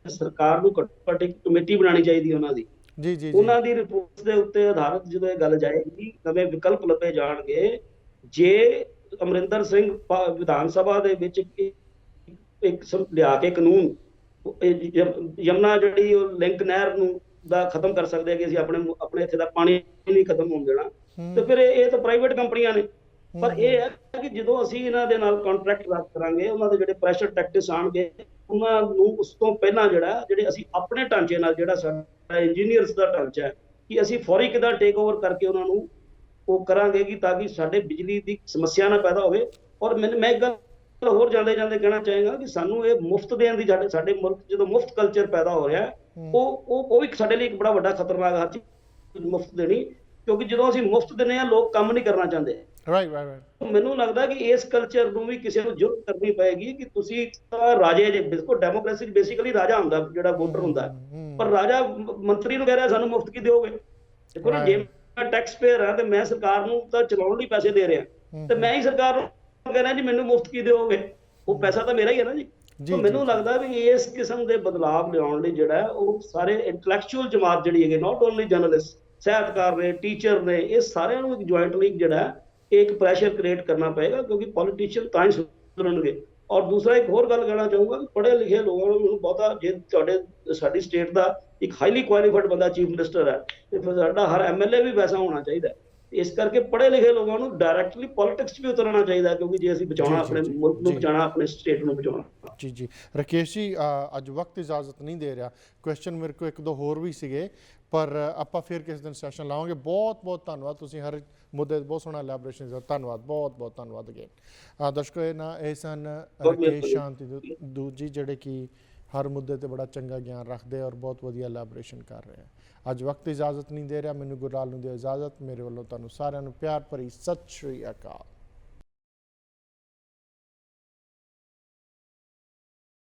ਸਰਕਾਰ ਨੂੰ ਘੱਟੋ-ਘੱਟ ਇੱਕ ਕਮੇਟੀ ਬਣਾਉਣੀ ਚਾਹੀਦੀ ਉਹਨਾਂ ਦੀ। ਜੀ ਉਹਨਾਂ ਦੀ ਰਿਪੋਰਟ ਦੇ ਉੱਤੇ ਆਧਾਰਿਤ ਜਦੋਂ ਇਹ ਗੱਲ ਜਾਏਗੀ, ਨਵੇਂ ਵਿਕਲਪ ਲੱਭੇ ਜਾਣਗੇ। ਜੇ ਅਮਰਿੰਦਰ ਸਿੰਘ ਵਿਧਾਨ ਸਭਾ ਦੇ ਵਿੱਚ ਇੱਕ ਲਿਆ ਕੇ ਕਾਨੂੰਨ, ਯਮਨਾ ਜਿਹੜੀ ਉਹ ਲਿੰਕ ਨਹਿਰ ਨੂੰ ਦਾ ਖਤਮ ਕਰ ਸਕਦੇ ਆ ਕਿ ਅਸੀਂ ਆਪਣੇ ਇੱਥੇ ਦਾ ਪਾਣੀ ਨਹੀਂ ਖਤਮ ਹੋਣ ਦੇਣਾ, ਤੇ ਫਿਰ ਇਹ ਤਾਂ ਪ੍ਰਾਈਵੇਟ ਕੰਪਨੀਆਂ ਨੇ। ਪਰ ਇਹ ਹੈ ਕਿ ਜਦੋਂ ਅਸੀਂ ਇਹਨਾਂ ਦੇ ਨਾਲ ਕੰਟਰੈਕਟ ਰੱਦ ਕਰਾਂਗੇ, ਉਹਨਾਂ ਦੇ ਜਿਹੜੇ ਪ੍ਰੈਸ਼ਰ ਟੈਕਟਿਸ ਆਉਣਗੇ, ਉਹਨਾਂ ਨੂੰ ਉਸ ਤੋਂ ਪਹਿਲਾਂ ਜਿਹੜੇ ਅਸੀਂ ਆਪਣੇ ਢਾਂਚੇ ਨਾਲ, ਜਿਹੜਾ ਸਾਡਾ ਇੰਜੀਨੀਅਰਸ ਦਾ ਢਾਂਚਾ ਹੈ, ਕਿ ਅਸੀਂ ਫੌਰੀ ਕਿੱਦਾਂ ਟੇਕ ਓਵਰ ਕਰਕੇ ਉਹਨਾਂ ਨੂੰ ਉਹ ਕਰਾਂਗੇ ਕਿ ਤਾਂ ਕਿ ਸਾਡੇ ਬਿਜਲੀ ਦੀ ਸਮੱਸਿਆ ਨਾ ਪੈਦਾ ਹੋਵੇ। ਔਰ ਮੈਂ ਇੱਕ ਗੱਲ ਹੋਰ ਜਾਂਦੇ ਕਹਿਣਾ ਚਾਹਾਂਗਾ ਕਿ ਸਾਨੂੰ ਇਹ ਮੁਫਤ ਦੇਣ ਦੀ, ਸਾਡੇ ਮੁਲਕ ਜਦੋਂ ਮੁਫਤ ਕਲਚਰ ਪੈਦਾ ਹੋ ਰਿਹਾ, ਉਹ ਵੀ ਸਾਡੇ ਲਈ ਇੱਕ ਬੜਾ ਵੱਡਾ ਖਤਰਨਾਕ ਹਰ ਚੀਜ਼ ਮੁਫਤ ਦੇਣੀ। ਕਿਉਂਕਿ ਜਦੋਂ ਅਸੀਂ ਮੁਫਤ ਦਿੰਦੇ ਹਾਂ, ਲੋਕ ਕੰਮ ਨਹੀਂ ਕਰਨਾ ਚਾਹੁੰਦੇ। ਮੈਨੂੰ ਲੱਗਦਾ ਕਿ ਇਸ ਕਲਚਰ ਨੂੰ ਵੀ ਕਿਸੇ ਨੂੰ ਜੁਰਤ ਕਰਨੀ ਪਏਗੀ ਕਿ ਤੁਸੀਂ ਤਾਂ ਰਾਜੇ ਜੇ, ਬਿਲਕੁਲ ਡੈਮੋਕ੍ਰੇਸੀ ਬੇਸਿਕਲੀ ਰਾਜਾ ਹੁੰਦਾ, ਜਿਹੜਾ ਵੋਟਰ ਹੁੰਦਾ, ਪਰ ਰਾਜਾ ਮੰਤਰੀ ਨੂੰ ਕਹਿ ਰਿਹਾ ਸਾਨੂੰ ਮੁਫਤ ਕੀ ਦਿਓਗੇ? ਦੇਖੋ ਨਾ, ਜੇ ਮੈਂ ਟੈਕਸ ਪੇਅਰ ਹਾਂ ਤੇ ਮੈਂ ਸਰਕਾਰ ਨੂੰ ਤਾਂ ਚਲਾਉਣ ਲਈ ਪੈਸੇ ਦੇ ਰਿਹਾ, ਤੇ ਮੈਂ ਹੀ ਸਰਕਾਰ ਨੂੰ ਕਹਿਣਾ ਜੀ ਮੈਨੂੰ ਮੁਫਤ ਕੀ ਦਿਓਗੇ? ਉਹ ਪੈਸਾ ਤਾਂ ਮੇਰਾ ਹੀ ਹੈ ਨਾ ਜੀ। ਤਾਂ ਮੈਨੂੰ ਲੱਗਦਾ ਵੀ ਇਸ ਕਿਸਮ ਦੇ ਬਦਲਾਵ ਲਿਆਉਣ ਲਈ ਜਿਹੜਾ ਉਹ ਸਾਰੇ ਇੰਟੈਲੈਕਚੁਅਲ ਜਮਾਤ ਜਿਹੜੀ ਹੈਗੀ, ਨਾਟ ਓਨਲੀ ਜਰਨਲਿਸਟ, ਸਾਹਿਤਕਾਰ ਨੇ, ਟੀਚਰ ਨੇ, ਇਹ ਸਾਰਿਆਂ ਨੂੰ ਇੱਕ ਜੁਆਇੰਟਲੀ ਜਿਹੜਾ ਇੱਕ ਪ੍ਰੈਸ਼ਰ ਕ੍ਰੀਏਟ ਕਰਨਾ ਪਏਗਾ, ਕਿਉਂਕਿ ਪੋਲੀਟੀਸ਼ੀਅਨ ਤਾਂ ਹੀ ਸੁਧਰਨਗੇ। ਔਰ ਦੂਸਰਾ ਇੱਕ ਹੋਰ ਗੱਲ ਕਹਿਣਾ ਚਾਹੂੰਗਾ ਕਿ ਪੜ੍ਹੇ ਲਿਖੇ ਲੋਕਾਂ ਨੂੰ, ਮੈਨੂੰ ਬਹੁਤਾ ਜੇ ਸਾਡੀ ਸਟੇਟ ਦਾ ਇੱਕ ਹਾਈਲੀ ਕੁਆਲੀਫਾਈਡ ਬੰਦਾ ਚੀਫ ਮਿਨਿਸਟਰ ਹੈ, ਤੇ ਫਿਰ ਸਾਡਾ ਹਰ ਐਮਐਲਏ ਵੀ ਵੈਸਾ ਹੋਣਾ ਚਾਹੀਦਾ ਹੈ। ਇਸ ਕਰਕੇ ਪੜ੍ਹੇ ਲਿਖੇ ਲੋਕਾਂ ਨੂੰ ਡਾਇਰੈਕਟਲੀ ਪੋਲਿਟਿਕਸ 'ਚ ਵੀ ਉਤਰਨਾ ਚਾਹੀਦਾ, ਕਿਉਂਕਿ ਜੇ ਅਸੀਂ ਬਚਾਉਣਾ, ਆਪਣੇ ਮੁਲਕ ਨੂੰ ਬਚਾਉਣਾ, ਆਪਣੇ ਸਟੇਟ ਨੂੰ ਬਚਾਉਣਾ। ਜੀ ਜੀ ਰਾਕੇਸ਼ ਜੀ, ਅੱਜ ਵਕਤ ਇਜਾਜ਼ਤ ਨਹੀਂ ਦੇ ਰਿਹਾ, ਕੁਐਸਚਨ ਮੇਰੇ ਕੋਲ ਇੱਕ ਦੋ ਹੋਰ ਵੀ ਸੀਗੇ, ਪਰ ਆਪਾਂ ਫਿਰ ਕਿਸੇ ਦਿਨ ਸੈਸ਼ਨ ਲਾਵਾਂਗੇ। ਬਹੁਤ ਬਹੁਤ ਧੰਨਵਾਦ, ਤੁਸੀਂ ਹਰ ਮੁੱਦੇ 'ਤੇ ਬਹੁਤ ਸੋਹਣਾ ਐਲੈਬੋਰੇਸ਼ਨ ਦਿੱਤਾ, ਧੰਨਵਾਦ, ਬਹੁਤ ਬਹੁਤ ਧੰਨਵਾਦ ਅਗੇਨ। ਦਰਸ਼ਕੋ, ਇਹ ਸਨ ਰਾਕੇਸ਼ ਸ਼ਾਂਤੀ ਦੂਜੀ, ਜਿਹੜੇ ਕਿ ਹਰ ਮੁੱਦੇ 'ਤੇ ਬੜਾ ਚੰਗਾ ਗਿਆਨ ਰੱਖਦੇ ਔਰ ਬਹੁਤ ਵਧੀਆ ਐਲੈਬੋਰੇਸ਼ਨ ਕਰ ਰਹੇ ਆ। ਅੱਜ ਵਕਤ ਇਜਾਜ਼ਤ ਨਹੀਂ ਦੇ ਰਿਹਾ, ਮੈਨੂੰ ਗੁਰਲਾਲ ਨੂੰ ਦਿਓ ਇਜਾਜ਼ਤ। ਮੇਰੇ ਵੱਲੋਂ ਤੁਹਾਨੂੰ ਸਾਰਿਆਂ ਨੂੰ ਪਿਆਰ ਭਰੀ ਸਤਿ ਸ਼੍ਰੀ ਅਕਾਲ।